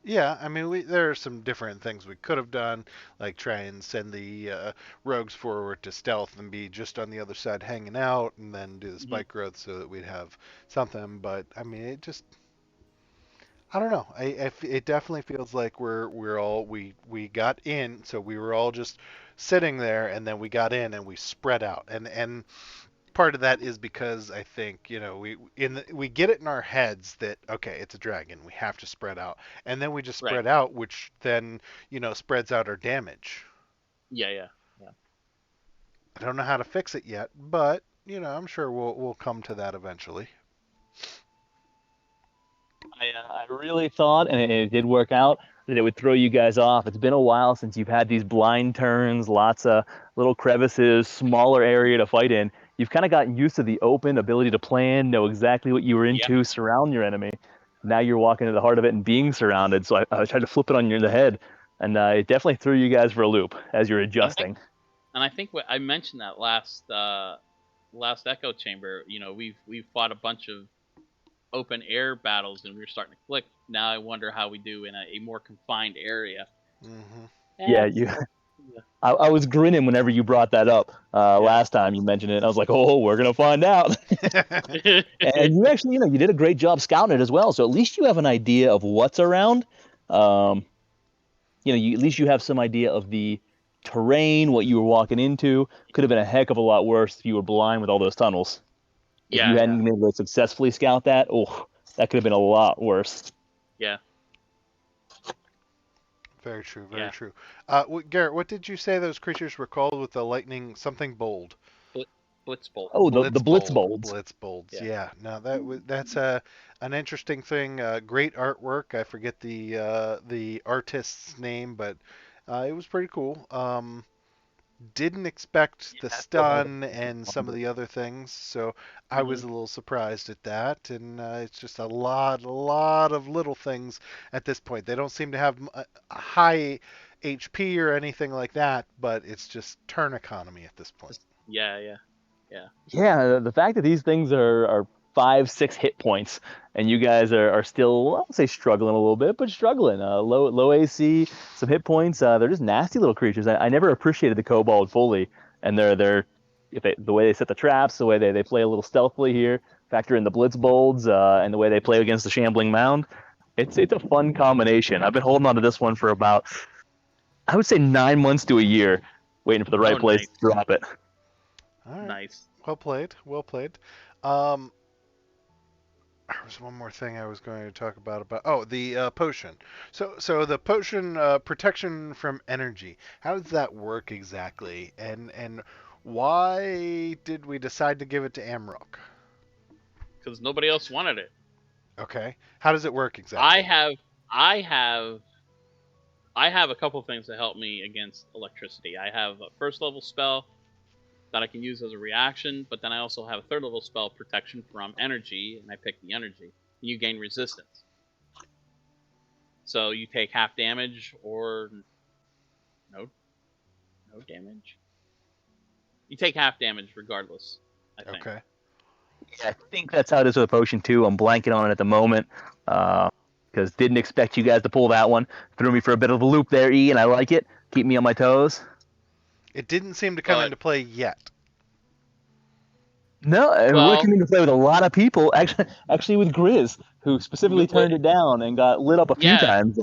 Speaker 2: Yeah, I mean, there are some different things we could have done, like try and send the rogues forward to stealth and be just on the other side hanging out, and then do the
Speaker 1: Mm-hmm.
Speaker 2: spike growth so that we'd have something. But I mean, it just, I don't know. It definitely feels like we got in, so we were all just sitting there, and then we got in and we spread out, and part of that is because I think we get it in our heads that okay, it's a dragon, we have to spread out, and then we just
Speaker 1: Right.
Speaker 2: spread out, which then spreads out our damage.
Speaker 1: Yeah.
Speaker 2: I don't know how to fix it yet, but I'm sure we'll come to that eventually.
Speaker 3: I really thought, and it did work out, that it would throw you guys off. It's been a while since you've had these blind turns, lots of little crevices, smaller area to fight in. You've kind of gotten used to the open ability to plan, know exactly what you were
Speaker 1: Yeah.
Speaker 3: into, surround your enemy. Now you're walking to the heart of it and being surrounded. So I tried to flip it on the head, and it definitely threw you guys for a loop as you're adjusting.
Speaker 1: And I think what I mentioned that last echo chamber. We've fought a bunch of open air battles, and we were starting to click. Now I wonder how we do in a more confined area.
Speaker 2: Hmm.
Speaker 3: Yeah, I was grinning whenever you brought that up last time you mentioned it. I was like, oh, we're gonna find out. And you actually, you did a great job scouting it as well. So at least you have an idea of what's around. Um, at least you have some idea of the terrain, what you were walking into. Could have been a heck of a lot worse if you were blind with all those tunnels. If you
Speaker 1: Yeah.
Speaker 3: hadn't been able to successfully scout that, oh, that could have been a lot worse.
Speaker 1: Yeah.
Speaker 2: Very true. Very
Speaker 1: Yeah.
Speaker 2: true. Garrett, what did you say those creatures were called with the lightning something bold?
Speaker 1: Blitzbolt.
Speaker 3: Oh, the blitz bolts.
Speaker 2: Blitzbolts.
Speaker 1: Yeah.
Speaker 2: Yeah. No, that's an interesting thing. Great artwork. I forget the artist's name, but it was pretty cool. Didn't expect the stun and some of the other things, so I was
Speaker 1: Mm-hmm.
Speaker 2: a little surprised at that. And it's just a lot of little things at this point. They don't seem to have a high HP or anything like that, but it's just turn economy at this point.
Speaker 1: Yeah.
Speaker 3: Yeah, the fact that these things are 5, 6 hit points, and you guys are still, I won't say struggling a little bit, but struggling. Low AC, some hit points. They're just nasty little creatures. I never appreciated the kobold fully, and the way they set the traps, the way they play a little stealthily here, factor in the blitzbolds, and the way they play against the shambling mound. It's a fun combination. I've been holding on to this one for about, I would say, 9 months to a year, waiting for the right
Speaker 1: Oh,
Speaker 3: place
Speaker 1: nice.
Speaker 3: to drop it.
Speaker 2: All right.
Speaker 1: Nice.
Speaker 2: Well played. Well played. Um, there was one more thing I was going to talk about the potion. So the potion protection from energy. How does that work exactly? And why did we decide to give it to Amrock?
Speaker 1: Because nobody else wanted it.
Speaker 2: Okay. How does it work exactly?
Speaker 1: I have a couple of things to help me against electricity. I have a first level spell that I can use as a reaction, but then I also have a third level spell, protection from energy, and I pick the energy. You gain resistance. So you take half damage or no damage. You take half damage regardless, I think.
Speaker 2: Okay.
Speaker 3: Yeah, I think that's how it is with the potion too. I'm blanking on it at the moment because didn't expect you guys to pull that one. Threw me for a bit of a loop there, E, and I like it. Keep me on my toes.
Speaker 2: It didn't seem to come
Speaker 1: But
Speaker 2: into play yet.
Speaker 3: No, it would have
Speaker 1: well,
Speaker 3: come into play with a lot of people. Actually, with Grizz, who specifically turned it down and got lit up a few
Speaker 1: yeah,
Speaker 3: times.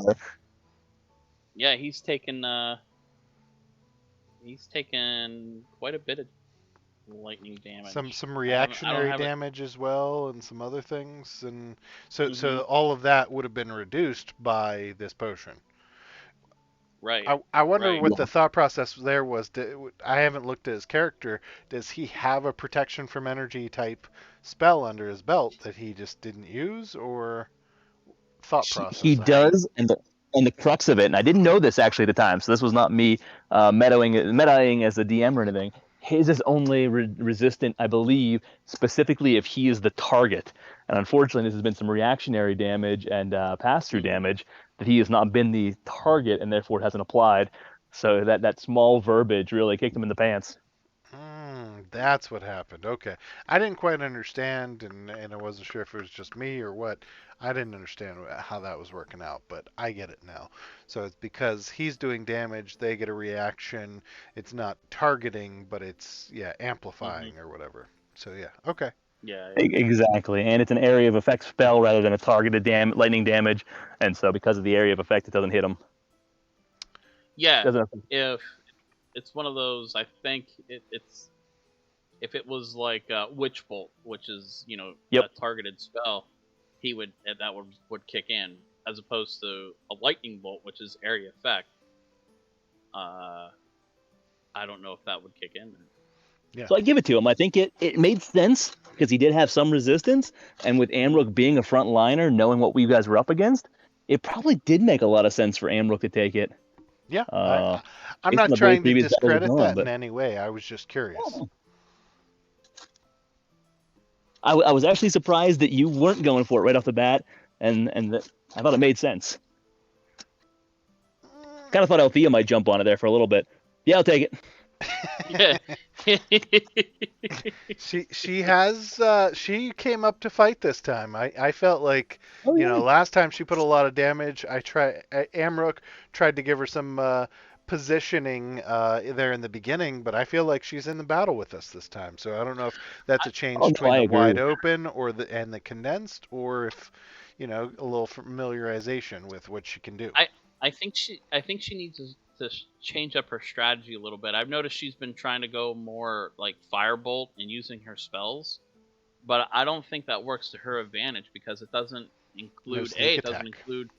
Speaker 1: yeah, he's taken quite a bit of lightning damage.
Speaker 2: Some
Speaker 1: I don't
Speaker 2: reactionary
Speaker 1: have it.
Speaker 2: damage as well, and some other things, and so
Speaker 1: Mm-hmm.
Speaker 2: all of that would have been reduced by this potion.
Speaker 1: Right,
Speaker 2: I wonder
Speaker 1: right.
Speaker 2: what the thought process there was. I haven't looked at his character. Does he have a protection from energy type spell under his belt that he just didn't use, or? thought
Speaker 3: He
Speaker 2: process.
Speaker 3: does, and the crux of it, and I didn't know this actually at the time, so this was not me metaing as a DM or anything. His is only resistant, I believe, specifically if he is the target. And unfortunately, this has been some reactionary damage and pass-through
Speaker 1: Mhm.
Speaker 3: damage that he has not been the target, and therefore it hasn't applied. So that small verbiage really kicked him in the pants.
Speaker 2: That's what happened. Okay. I didn't quite understand, and I wasn't sure if it was just me or what. I didn't understand how that was working out, but I get it now. So it's because he's doing damage, they get a reaction. It's not targeting, but it's, yeah,
Speaker 1: Mhm.
Speaker 2: amplifying or whatever. So, yeah. Okay.
Speaker 1: Yeah, yeah.
Speaker 3: Exactly, and it's an area of effect spell rather than a targeted lightning damage, and so because of the area of effect, it doesn't hit him.
Speaker 1: Yeah.
Speaker 3: Doesn't affect.
Speaker 1: If it's one of those, I think it's if it was like Witch Bolt, which is
Speaker 3: Yep.
Speaker 1: a targeted spell, he would that would kick in, as opposed to a lightning bolt, which is area effect. Uh, I don't know if that would kick in.
Speaker 2: Yeah.
Speaker 3: So I give it to him. I think it made sense because he did have some resistance, and with Amrook being a front liner, knowing what we guys were up against, it probably did make a lot of sense for Amrook to take it.
Speaker 2: Yeah.
Speaker 3: Uh,
Speaker 2: I'm
Speaker 3: Based on
Speaker 2: not
Speaker 3: the way
Speaker 2: trying to
Speaker 3: previous battles have
Speaker 2: discredit
Speaker 3: gone,
Speaker 2: that in
Speaker 3: but
Speaker 2: any way. I was just curious.
Speaker 3: I was actually surprised that you weren't going for it right off the bat, and that I thought it made sense. Kind of thought Althea might jump on it there for a little bit. Yeah, I'll take
Speaker 1: Yeah.
Speaker 2: She came up to fight this time. I felt like,
Speaker 3: it.
Speaker 2: last time she put a lot of damage. Amrook tried to give her some positioning there in the beginning, but I feel like she's in the battle with us this time. So I don't know if that's a change
Speaker 3: Oh no,
Speaker 2: between
Speaker 3: I
Speaker 2: the
Speaker 3: agree.
Speaker 2: wide open or the condensed, or if a little familiarization with what she can do.
Speaker 1: I I think she needs to change up her strategy a little bit. I've noticed she's been trying to go more like firebolt and using her spells, but I don't think that works to her advantage because it doesn't
Speaker 2: No
Speaker 1: include
Speaker 2: sneak
Speaker 1: it doesn't
Speaker 2: attack.
Speaker 1: include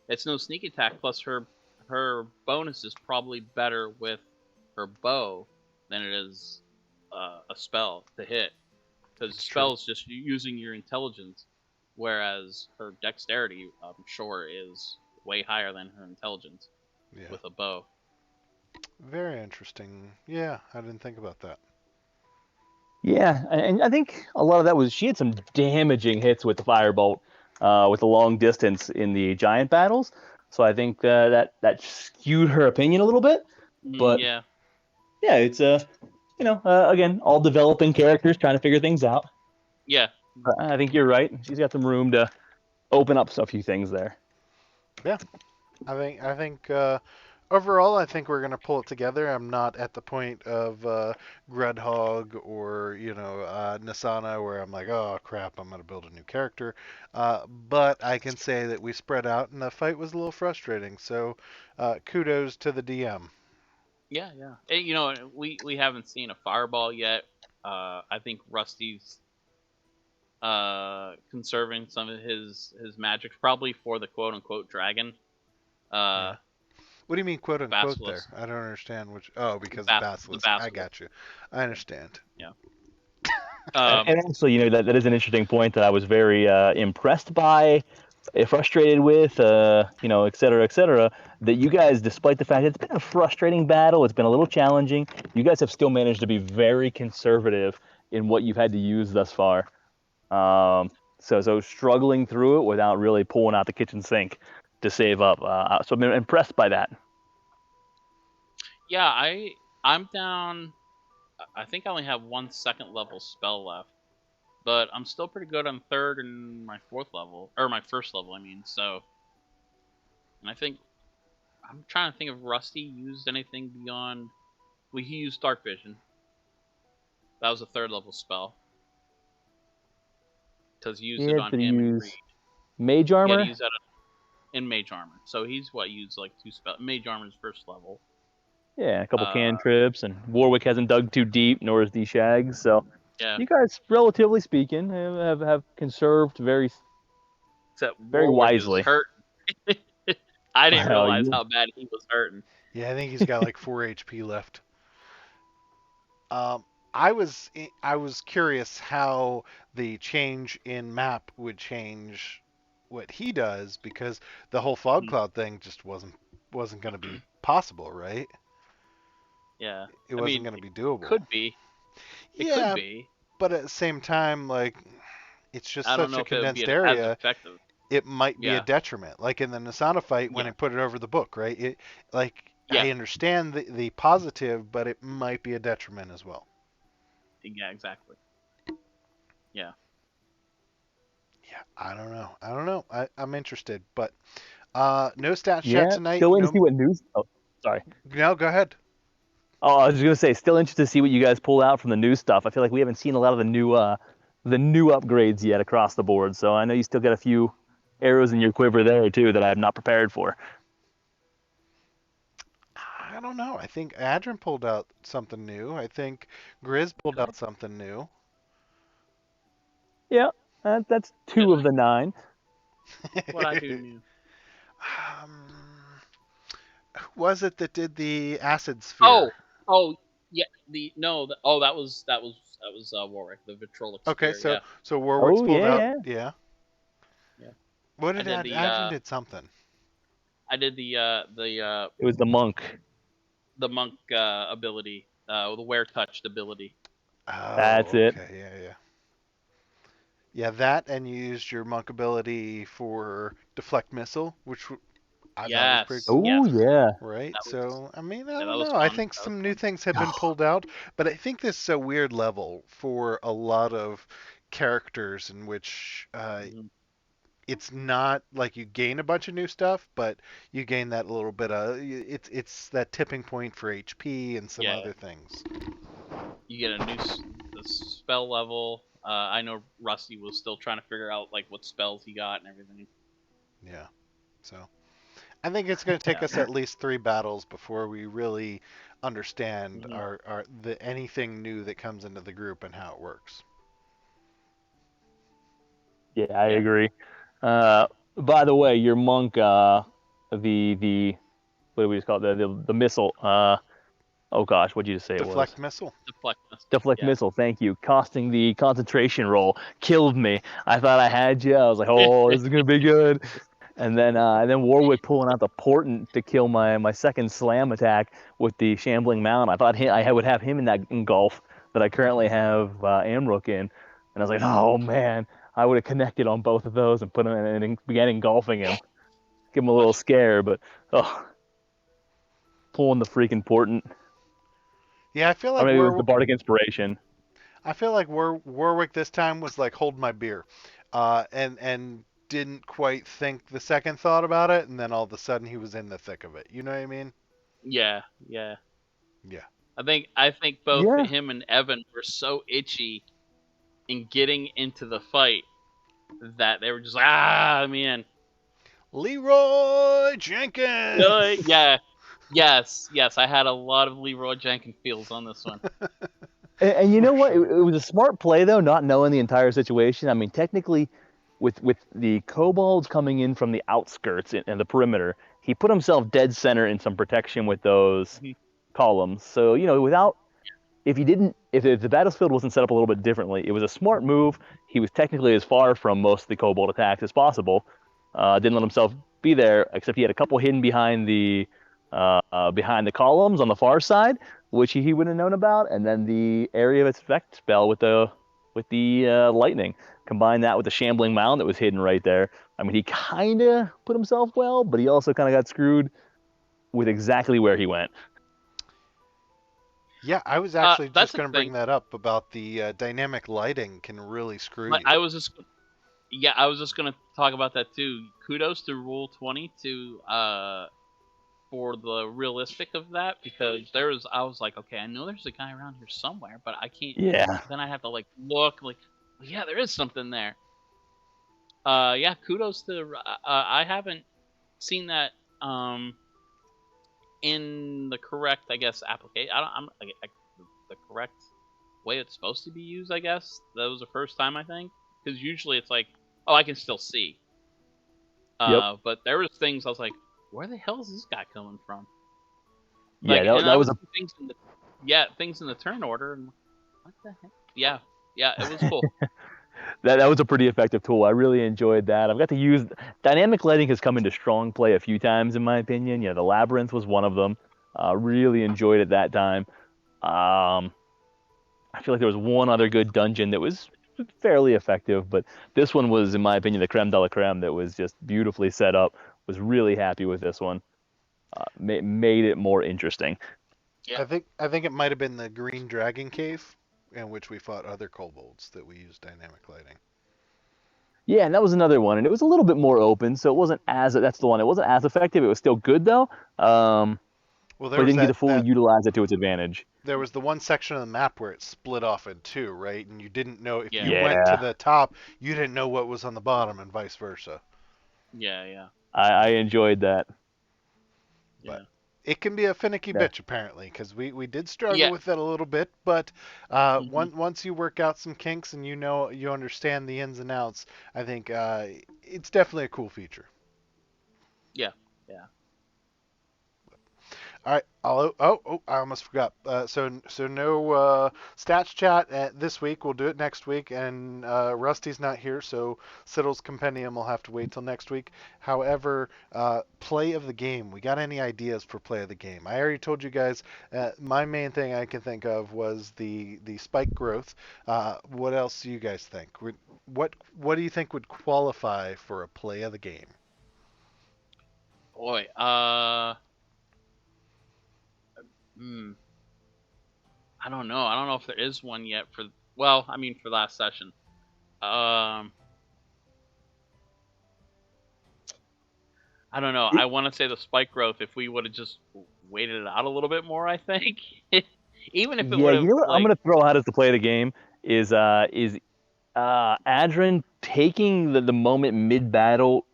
Speaker 1: it's no sneak attack, plus her bonus is probably better with her bow than it is a spell to hit, because
Speaker 2: It's true.
Speaker 1: spells just using your intelligence, whereas her dexterity, I'm sure, is way higher than her intelligence
Speaker 2: Yeah.
Speaker 1: with a bow.
Speaker 2: Very interesting. Yeah, I didn't think about that.
Speaker 3: Yeah, and I think a lot of that was she had some damaging hits with the firebolt, with the long distance in the giant battles. So I think that skewed her opinion a little bit. But
Speaker 1: Yeah,
Speaker 3: yeah, it's again, all developing characters trying to figure things out.
Speaker 1: yeah,
Speaker 3: But I think you're right. She's got some room to open up a few things there.
Speaker 2: Yeah, I think overall, I think we're gonna pull it together. I'm not at the point of Grudhog or Nasana where I'm like, oh crap, I'm gonna build a new character. But I can say that we spread out, and the fight was a little frustrating. So kudos to the DM.
Speaker 1: yeah, yeah. And, we haven't seen a fireball yet. I think Rusty's conserving some of his magic, probably for the quote unquote dragon. Uh,
Speaker 2: Yeah. What do you mean, quote
Speaker 1: the
Speaker 2: unquote? There,
Speaker 1: basilisk.
Speaker 2: I don't understand which. Oh, because of
Speaker 1: The
Speaker 2: basilisk. I
Speaker 1: basilisk.
Speaker 2: got you. I understand.
Speaker 1: Yeah.
Speaker 3: And,
Speaker 1: Um.
Speaker 3: and also, that is an interesting point that I was very impressed by, frustrated with, et cetera, that you guys, despite the fact it's been a frustrating battle, it's been a little challenging, you guys have still managed to be very conservative in what you've had to use thus far. So struggling through it without really pulling out the kitchen sink to save up. So I've been impressed by that.
Speaker 1: Yeah. I'm down. I think I only have one second level spell left, but I'm still pretty good on third and my fourth level, or my first level. I mean, so. And I think I'm trying to think if Rusty used anything beyond. Well, he used Dark Vision. That was a third level spell because he used
Speaker 3: He
Speaker 1: it
Speaker 3: had
Speaker 1: on
Speaker 3: to
Speaker 1: him and Greed.
Speaker 3: use Mage
Speaker 1: He had to
Speaker 3: Armor.
Speaker 1: use that in Mage Armor. So he's used like two spell. Mage Armor's first level.
Speaker 3: Yeah, a couple
Speaker 1: Uh,
Speaker 3: cantrips, and Warwick hasn't dug too deep, nor has D Shags. So
Speaker 1: yeah.
Speaker 3: you guys, relatively speaking, have conserved very
Speaker 1: Except
Speaker 3: very
Speaker 1: Warwick is
Speaker 3: wisely.
Speaker 1: hurt. I didn't
Speaker 3: Well,
Speaker 1: realize how bad he was hurting.
Speaker 2: Yeah, I think he's got like 4 HP left. Um, I was curious how the change in map would change what he does, because the whole fog
Speaker 1: Mhm.
Speaker 2: cloud thing just wasn't going to be possible, right?
Speaker 1: Yeah.
Speaker 2: It
Speaker 1: I
Speaker 2: wasn't
Speaker 1: mean,
Speaker 2: going to
Speaker 1: it
Speaker 2: be doable.
Speaker 1: could be. It could
Speaker 2: Yeah,
Speaker 1: be.
Speaker 2: but at the same time, like, it's just
Speaker 1: I don't
Speaker 2: such
Speaker 1: know
Speaker 2: a
Speaker 1: if it would be
Speaker 2: condensed
Speaker 1: as
Speaker 2: area.
Speaker 1: effective.
Speaker 2: It might be a
Speaker 1: Yeah.
Speaker 2: detriment. Like in the Nasana fight, when
Speaker 1: Yeah.
Speaker 2: I put it over the book, right? It like
Speaker 1: Yeah.
Speaker 2: I understand the positive, but it might be a detriment as well.
Speaker 1: Yeah. Exactly. Yeah.
Speaker 2: Yeah, I don't know. I don't know. I'm interested, but no stat chat
Speaker 3: Yeah,
Speaker 2: tonight.
Speaker 3: still waiting to see
Speaker 2: No,
Speaker 3: what news. Oh, sorry.
Speaker 2: no, go ahead.
Speaker 3: Oh, I was just gonna say, still interested to see what you guys pull out from the new stuff. I feel like we haven't seen a lot of the new upgrades yet across the board. So I know you still got a few arrows in your quiver there too that I have not prepared for.
Speaker 2: I don't know. I think Adrian pulled out something new. I think Grizz pulled out something new.
Speaker 3: Yeah, that's
Speaker 1: Did
Speaker 3: two of
Speaker 1: I?
Speaker 3: the 9.
Speaker 1: What I do new?
Speaker 2: um, who was it that did the acid sphere?
Speaker 1: Oh. Oh. Yeah. The no. The, oh, that was Warwick, the vitrolic
Speaker 2: Okay,
Speaker 1: spear. Yeah.
Speaker 2: so Warwick's
Speaker 3: Oh
Speaker 2: pulled
Speaker 3: yeah,
Speaker 2: out.
Speaker 3: yeah.
Speaker 2: Yeah.
Speaker 1: Yeah.
Speaker 2: What
Speaker 1: I
Speaker 2: did
Speaker 1: did the
Speaker 2: Adrian did something?
Speaker 1: I did
Speaker 3: It was the monk.
Speaker 1: the monk ability, the wear touched ability.
Speaker 3: That's
Speaker 2: Oh,
Speaker 3: it.
Speaker 2: okay. Yeah, yeah. Yeah, that, and you used your monk ability for deflect missile, which I thought was pretty
Speaker 1: Yes.
Speaker 2: cool.
Speaker 3: Oh
Speaker 1: Yes.
Speaker 3: yeah.
Speaker 2: Right.
Speaker 1: That was
Speaker 2: So, I mean, I
Speaker 1: yeah. That
Speaker 2: don't
Speaker 1: was
Speaker 2: know. I
Speaker 1: fun.
Speaker 2: think
Speaker 1: That was
Speaker 2: some new
Speaker 1: fun.
Speaker 2: things have been pulled out, but I think this is a weird level for a lot of characters in which
Speaker 1: Mhm.
Speaker 2: it's not like you gain a bunch of new stuff, but you gain that little bit of it's that tipping point for HP and some
Speaker 1: Yeah.
Speaker 2: other things.
Speaker 1: You get a new the spell level. I know Rusty was still trying to figure out like what spells he got and everything.
Speaker 2: Yeah. So, I think it's going to take
Speaker 1: Yeah.
Speaker 2: us at least 3 battles before we really understand
Speaker 1: Hmm.
Speaker 2: our the anything new that comes into the group and how it works.
Speaker 3: Yeah, I
Speaker 1: Yeah.
Speaker 3: agree. By the way, your monk, the what do we just call it? The missile. Oh gosh, what did you just say it was?
Speaker 2: Deflect missile.
Speaker 1: Deflect missile.
Speaker 3: Deflect
Speaker 1: Yeah.
Speaker 3: missile. Thank you. Costing the concentration roll killed me. I thought I had you. I was like, oh, this is gonna be good. And then Warwick pulling out the portent to kill my second slam attack with the shambling mount. I thought I would have him in that engulf that I currently have Amrook in, and I was like, oh man, I would have connected on both of those and put him in and began engulfing him. Give him a little
Speaker 1: Much.
Speaker 3: scare, but oh, pulling the freaking portent.
Speaker 2: Yeah,
Speaker 3: Or maybe it was the bardic inspiration.
Speaker 2: I feel like Warwick this time was like hold my beer, and didn't quite think the second thought about it, and then all of a sudden he was in the thick of it. You know what I mean?
Speaker 1: Yeah. Yeah.
Speaker 2: Yeah.
Speaker 1: I think both
Speaker 3: Yeah.
Speaker 1: him and Evan were so itchy in getting into the fight that they were just like, man.
Speaker 2: Leroy Jenkins.
Speaker 1: Yeah. Yes. Yes. I had a lot of Leroy Jenkins feels on this one.
Speaker 3: And you
Speaker 2: For
Speaker 3: know what? It,
Speaker 2: sure.
Speaker 3: it was a smart play though, not knowing the entire situation. I mean, technically, with the kobolds coming in from the outskirts and the perimeter, he put himself dead center in some protection with those
Speaker 1: Mhm.
Speaker 3: columns. So without if the battlefield wasn't set up a little bit differently, it was a smart move. He was technically as far from most of the kobold attacks as possible. Didn't let himself be there, except he had a couple hidden behind the columns on the far side, which he wouldn't have known about, and then the area of effect spell with the lightning. Combine that with the shambling mound that was hidden right there. I mean, he kind of put himself well, but he also kind of got screwed with exactly where he went.
Speaker 2: Yeah, I was actually
Speaker 1: That's
Speaker 2: just
Speaker 1: the
Speaker 2: going to bring
Speaker 1: thing.
Speaker 2: that up about the dynamic lighting can really screw
Speaker 1: Like
Speaker 2: you.
Speaker 1: I was just yeah, I was just gonna talk about that too. Kudos to Rule 20 to for the realistic of that because I was like, okay, I know there's a guy around here somewhere, but I can't.
Speaker 3: Yeah.
Speaker 1: Then I have to like look like, well, yeah, there is something there. Yeah, kudos to. I haven't seen that in the correct, I guess, application. I don't. The correct way it's supposed to be used. I guess that was the first time I think because usually it's like, oh, I can still see.
Speaker 3: Yep.
Speaker 1: But there was things I was like, where the hell is this guy coming from?
Speaker 3: Yeah.
Speaker 1: Like, and
Speaker 3: That
Speaker 1: I
Speaker 3: was
Speaker 1: would
Speaker 3: a
Speaker 1: see things in the turn order, and what the heck? Yeah, yeah, it was cool.
Speaker 3: that was a pretty effective tool. I really enjoyed that. I've got to use dynamic lighting has come into strong play a few times in my opinion. The labyrinth was one of them. Really enjoyed it that time. Um, I feel like there was one other good dungeon that was fairly effective, but this one was, in my opinion, the creme de la creme. That was just beautifully set up. Was really happy with this one. Made it more interesting.
Speaker 1: Yeah.
Speaker 2: I think it might have been the Green Dragon Cave, in which we fought other kobolds that we used dynamic lighting.
Speaker 3: Yeah, and that was another one, and it was a little bit more open, so it wasn't as that's the one. It wasn't as effective. It was still good though,
Speaker 2: Well,
Speaker 3: but
Speaker 2: there
Speaker 3: it
Speaker 2: was
Speaker 3: didn't get to fully
Speaker 2: that
Speaker 3: utilize it to its advantage.
Speaker 2: there was the one section of the map where it split off in two, right? And you didn't know if
Speaker 1: Yeah.
Speaker 2: you went to
Speaker 3: Yeah,
Speaker 2: the top, you didn't know what was on the bottom, and vice versa.
Speaker 1: Yeah.
Speaker 3: I enjoyed that.
Speaker 1: Yeah.
Speaker 2: But it can be a finicky
Speaker 3: Yeah.
Speaker 2: bitch apparently, because we did struggle
Speaker 1: Yeah.
Speaker 2: with it a little bit, but
Speaker 1: Mhm.
Speaker 2: once you work out some kinks and you understand the ins and outs, I think it's definitely a cool feature.
Speaker 1: Yeah. Yeah.
Speaker 2: All right. I almost forgot. So no stats chat this week. We'll do it next week. And Rusty's not here, so Siddle's compendium will have to wait till next week. However, play of the game. We got any ideas for play of the game? I already told you guys. My main thing I can think of was the spike growth. What else do you guys think? What do you think would qualify for a play of the game?
Speaker 1: Boy. Hmm. I don't know. I don't know if there is one yet for. Well, I mean, for last session. Um. I don't know. I want to say the spike growth. If we would have just waited it out a little bit more, I think. Even if it
Speaker 3: Yeah,
Speaker 1: would
Speaker 3: you
Speaker 1: have
Speaker 3: know what I'm
Speaker 1: like.
Speaker 3: gonna throw out as the play of the game is Adrin taking the moment mid battle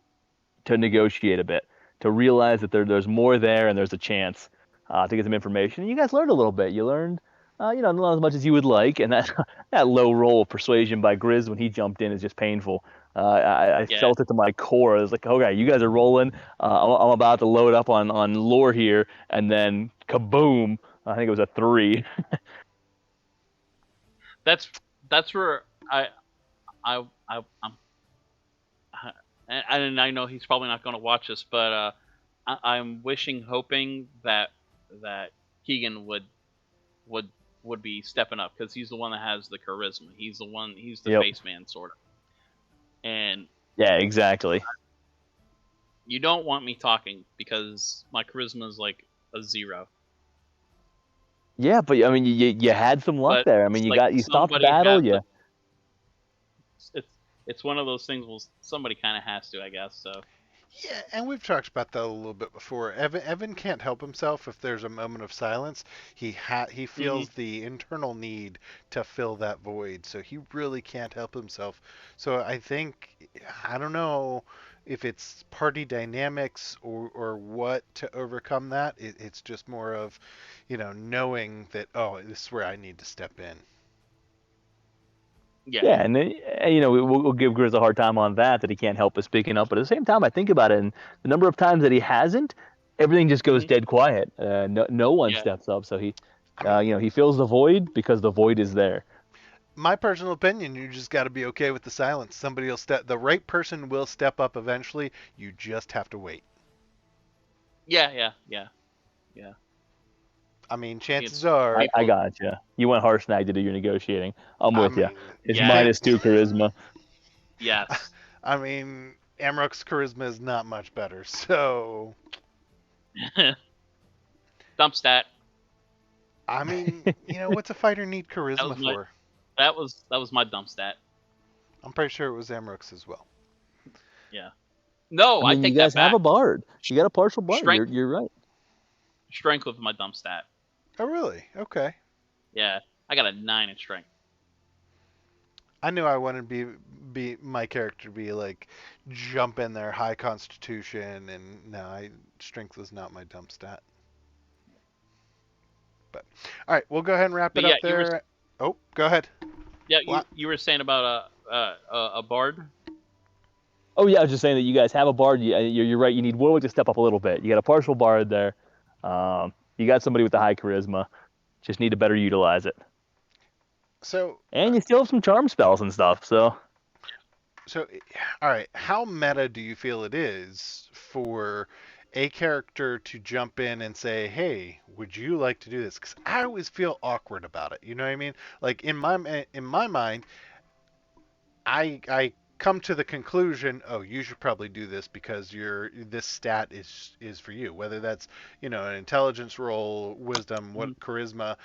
Speaker 3: to negotiate a bit, to realize that there's more there and there's a chance to get some information. And you guys learned a little bit. You learned, not as much as you would like, and that that low roll of persuasion by Grizz when he jumped in is just painful. I
Speaker 1: Yeah.
Speaker 3: felt it to my core. I was like, okay, you guys are rolling. I'm about to load up on lore here, and then kaboom! I think it was a 3.
Speaker 1: That's that's where I'm. And I know he's probably not going to watch this, but I'm hoping that Keegan would would be stepping up because he's the one that has the charisma. He's the
Speaker 3: Yep.
Speaker 1: face man sort of. And
Speaker 3: Yeah, exactly.
Speaker 1: you don't want me talking because my charisma is like a 0.
Speaker 3: Yeah, but I mean, you had some luck
Speaker 1: But
Speaker 3: there. I
Speaker 1: it's
Speaker 3: mean,
Speaker 1: like
Speaker 3: you stopped
Speaker 1: somebody
Speaker 3: battle.
Speaker 1: has
Speaker 3: Yeah.
Speaker 1: to. It's one of those things. Well, somebody kind of has to, I guess. So
Speaker 2: Yeah, and we've talked about that a little bit before. Evan can't help himself if there's a moment of silence. He
Speaker 1: hmm
Speaker 2: feels the internal need to fill that void, so he really can't help himself. So I think I don't know if it's party dynamics or what to overcome that. It's just more of, knowing that this is where I need to step in.
Speaker 1: yeah,
Speaker 3: Yeah, and we'll give Grizz a hard time on that he can't help but speaking up. But at the same time, I think about it, and the number of times that he hasn't, everything just goes
Speaker 1: hmm
Speaker 3: dead quiet. No one
Speaker 1: yeah,
Speaker 3: steps up, so
Speaker 2: I mean,
Speaker 3: he fills the void because the void is there.
Speaker 2: my personal opinion, you just got to be okay with the silence. Somebody will the right person will step up eventually. You just have to wait.
Speaker 1: yeah.
Speaker 2: I mean,
Speaker 1: I think
Speaker 2: chances
Speaker 1: it's
Speaker 2: are,
Speaker 3: I
Speaker 1: people.
Speaker 3: got you. You went Harshnag to do your negotiating. I'm
Speaker 2: I
Speaker 3: with you.
Speaker 2: mean,
Speaker 3: It's
Speaker 1: Yeah,
Speaker 3: -2 charisma.
Speaker 1: yes.
Speaker 2: I mean, Amrock's charisma is not much better. So,
Speaker 1: Dump stat.
Speaker 2: I mean, what's a fighter need
Speaker 1: That was
Speaker 2: charisma
Speaker 1: my
Speaker 2: for?
Speaker 1: that was my dump stat.
Speaker 2: I'm pretty sure it was Amrock's as well.
Speaker 1: Yeah. No,
Speaker 3: I
Speaker 1: I
Speaker 3: mean, you
Speaker 1: take that
Speaker 3: guys have
Speaker 1: back.
Speaker 3: a bard. You got a partial bard.
Speaker 1: Strength
Speaker 3: You're right.
Speaker 1: strength with my dump stat.
Speaker 2: Oh, really? Okay.
Speaker 1: Yeah, I got a 9 in strength.
Speaker 2: I knew I wanted to be my character to be like jump in there, high constitution, and no, strength was not my dump stat. But all right, we'll go ahead and wrap
Speaker 1: But
Speaker 2: it
Speaker 1: yeah,
Speaker 2: up there. Oh, go ahead.
Speaker 1: you
Speaker 2: What?
Speaker 1: you were saying about a bard.
Speaker 3: Oh yeah, I was just saying that you guys have a bard. You're right. You need Warwick to step up a little bit. You got a partial bard there. You got somebody with the high charisma. Just need to better utilize it.
Speaker 2: So
Speaker 3: And you still have some charm spells and stuff. So
Speaker 2: So, all right, how meta do you feel it is for a character to jump in and say, "Hey, would you like to do this?" Because I always feel awkward about it. You know what I mean? Like in my mind, I come to the conclusion, oh, you should probably do this because this stat is for you, whether that's an intelligence roll, wisdom,
Speaker 1: Mhm.
Speaker 2: what charisma,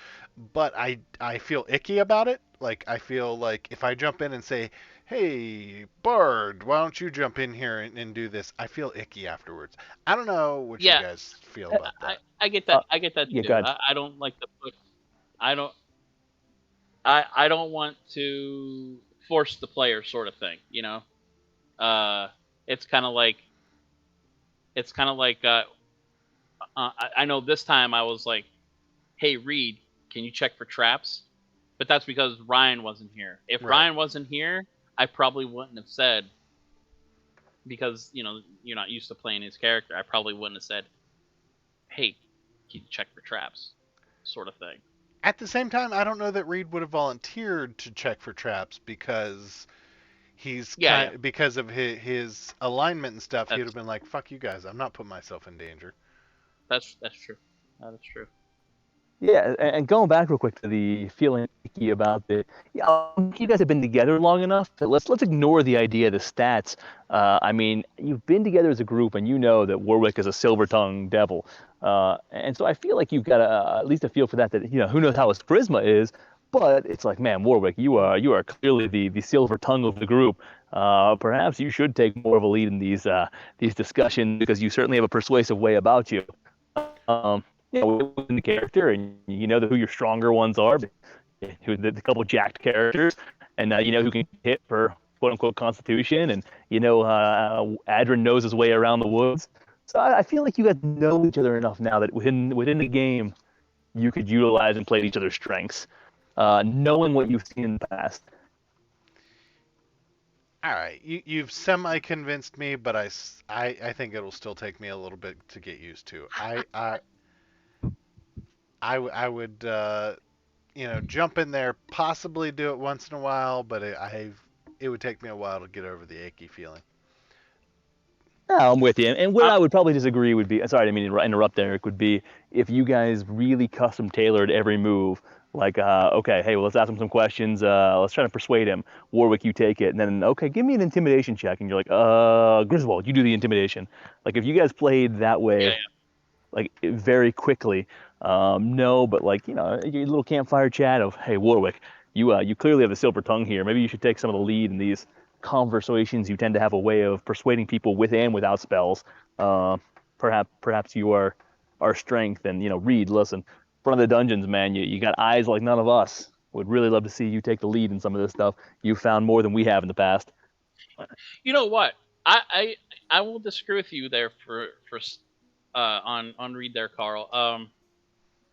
Speaker 2: but I feel icky about it. Like I feel like if I jump in and say, hey, Bard, why don't you jump in here and do this? I feel icky afterwards. I don't know what you
Speaker 1: Yeah,
Speaker 2: guys feel
Speaker 3: Uh,
Speaker 2: about that.
Speaker 1: I get that.
Speaker 3: uh,
Speaker 1: I get that
Speaker 3: yeah,
Speaker 1: too.
Speaker 3: God.
Speaker 1: I don't like to put. I don't. I don't want to force the player, sort of thing. Uh, it's kind of like it's kind of like I know this time I was like, "Hey, Reed, can you check for traps?" But that's because Ryan wasn't here. If
Speaker 2: Right.
Speaker 1: Ryan wasn't here, I probably wouldn't have said, because you're not used to playing his character. I probably wouldn't have said, "Hey, can you check for traps?" Sort of thing.
Speaker 2: At the same time, I don't know that Reed would have volunteered to check for traps
Speaker 1: Yeah, yeah,
Speaker 2: because of his alignment and stuff. He'd have
Speaker 1: that's
Speaker 2: been like, "Fuck you guys, I'm not putting myself in danger."
Speaker 1: that's true. That is true.
Speaker 3: Yeah, and going back real quick to the feeling icky about the, yeah, you guys have been together long enough that let's ignore the idea of the stats. I mean, you've been together as a group, and you know that Warwick is a silver tongue devil, and so I feel like you've got at least a feel for that. That who knows how his charisma is, but it's like, man, Warwick, you are clearly the silver tongue of the group. Perhaps you should take more of a lead in these discussions because you certainly have a persuasive way about you. Um, within the character, and you know who your stronger ones are, who the couple jacked characters, and who can hit for quote unquote constitution, and Adrin knows his way around the woods. So I feel like you guys know each other enough now that within the game you could utilize and play to each other's strengths, knowing what you've seen in the past.
Speaker 2: All right, you've semi convinced me, but I think it'll still take me a little bit to get used to. I would jump in there, possibly do it once in a while, but it would take me a while to get over the achy feeling.
Speaker 3: No, I'm with you. And where
Speaker 1: Uh,
Speaker 3: I would probably disagree would be, sorry, I didn't mean to interrupt, Eric, would be if you guys really custom tailored every move. Like, okay, hey, well, let's ask him some questions. Let's try to persuade him. Warwick, you take it. And then, okay, give me an intimidation check. And you're like, Griswold, you do the intimidation. Like, if you guys played that
Speaker 1: yeah,
Speaker 3: way, like, very quickly, no, but like, your little campfire chat of, hey, Warwick, you clearly have a silver tongue here. Maybe you should take some of the lead in these conversations. You tend to have a way of persuading people with and without spells. Uh, perhaps you are our strength. And Reed, listen, front of the dungeons, man, you got eyes like none of us. Would really love to see you take the lead in some of this stuff. You've found more than we have in the past.
Speaker 1: You know what? I will disagree with you there on Reed there, Carl.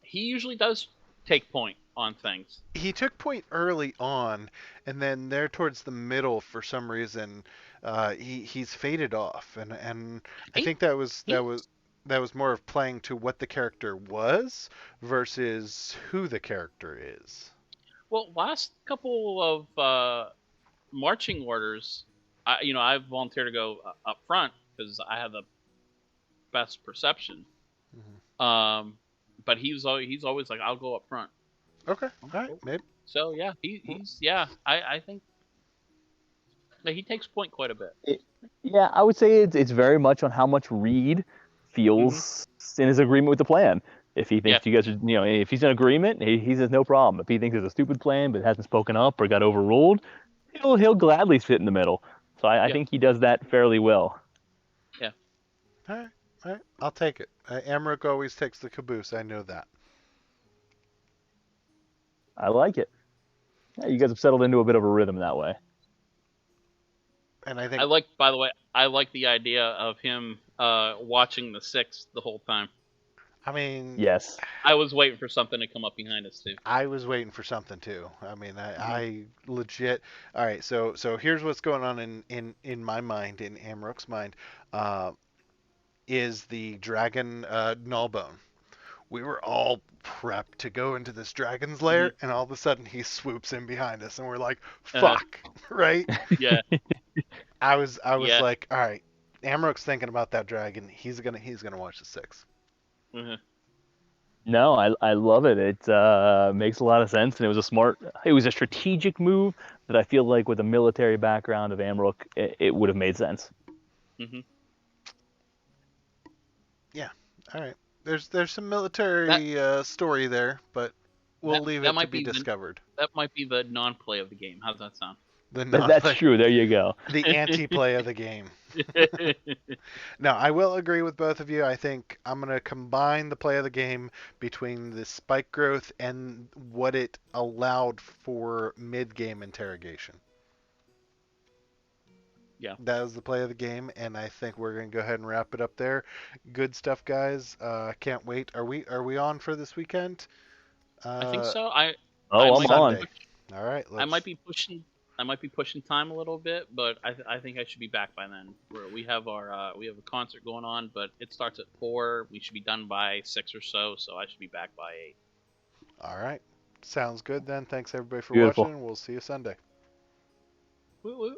Speaker 1: He usually does take point on things.
Speaker 2: He took point early on, and then there towards the middle, for some reason, he's faded off, and I
Speaker 1: He
Speaker 2: think that was
Speaker 1: he
Speaker 2: more of playing to what the character was versus who the character is.
Speaker 1: Well, last couple of marching orders, I volunteered to go up front because I have the best perception.
Speaker 2: Mhm.
Speaker 1: Um, but he's always like, "I'll go up front."
Speaker 2: Okay, all right,
Speaker 1: Oh.
Speaker 2: maybe.
Speaker 1: So yeah, he's yeah. I think that he takes point quite a bit.
Speaker 3: It, yeah, I would say it's very much on how much Reed
Speaker 1: Hmm.
Speaker 3: feels in his agreement with the plan. If he
Speaker 1: Yeah,
Speaker 3: thinks you guys are, if he's in agreement, he says no problem. If he thinks it's a stupid plan but hasn't spoken up or got overruled, he'll gladly sit in the middle. So I
Speaker 1: yeah,
Speaker 3: think he does that fairly well.
Speaker 1: yeah.
Speaker 2: All right, I'll take it. Amrook always takes the caboose. I know that,
Speaker 3: I like it. Yeah, you guys have settled into a bit of a rhythm that way.
Speaker 2: and I
Speaker 1: I
Speaker 2: think
Speaker 1: like, by the way, I like the idea of him watching the six the whole time.
Speaker 2: I mean
Speaker 3: Yes.
Speaker 1: I was waiting for something to come up behind us too.
Speaker 2: I was waiting for something too. I mean,
Speaker 1: Hmm.
Speaker 2: I legit. All right, so here's what's going on in my mind, in Amrook's mind, uh, is the dragon Nullbone. We were all prepped to go into this dragon's lair,
Speaker 1: Hmm.
Speaker 2: and all of a sudden he swoops in behind us, and we're like,
Speaker 1: Uh,
Speaker 2: "Fuck!" Right?
Speaker 1: yeah,
Speaker 2: I was
Speaker 1: Yeah.
Speaker 2: like, all right, Amarok's thinking about that dragon. He's gonna watch the 6.
Speaker 1: Hmm.
Speaker 3: No, I love it. It makes a lot of sense, and it was a strategic move that I feel like with a military background of Amrook, it would have made sense.
Speaker 1: Hmm.
Speaker 2: Yeah. All right. There's some
Speaker 1: That
Speaker 2: military story there, but we'll leave
Speaker 1: that
Speaker 2: it to
Speaker 1: might
Speaker 2: be
Speaker 1: be
Speaker 2: discovered.
Speaker 1: the non-play of the game. How's that sound?
Speaker 2: The
Speaker 3: That's
Speaker 2: non-play,
Speaker 3: true. There you go.
Speaker 2: the anti-play of the game. No, I will agree with both of you. I think I'm going to combine the play of the game between the spike growth and what it allowed for mid-game interrogation.
Speaker 1: Yeah.
Speaker 2: That was the play of the game, and I think we're going to go ahead and wrap it up there. Good stuff, guys. Can't wait. Are we on for this weekend?
Speaker 1: I think
Speaker 2: Uh,
Speaker 1: so. I
Speaker 3: Oh, I'm
Speaker 1: might be
Speaker 3: on.
Speaker 2: Sunday. All right,
Speaker 1: I might
Speaker 2: let's.
Speaker 1: be pushing. I might be pushing time a little bit, but I think I should be back by then. We have we have a concert going on, but it starts at 4. We should be done by 6 or so, so I should be back by 8.
Speaker 2: All right, sounds good then. Thanks everybody for
Speaker 3: Beautiful.
Speaker 2: watching. We'll see you Sunday.
Speaker 1: Woo woo.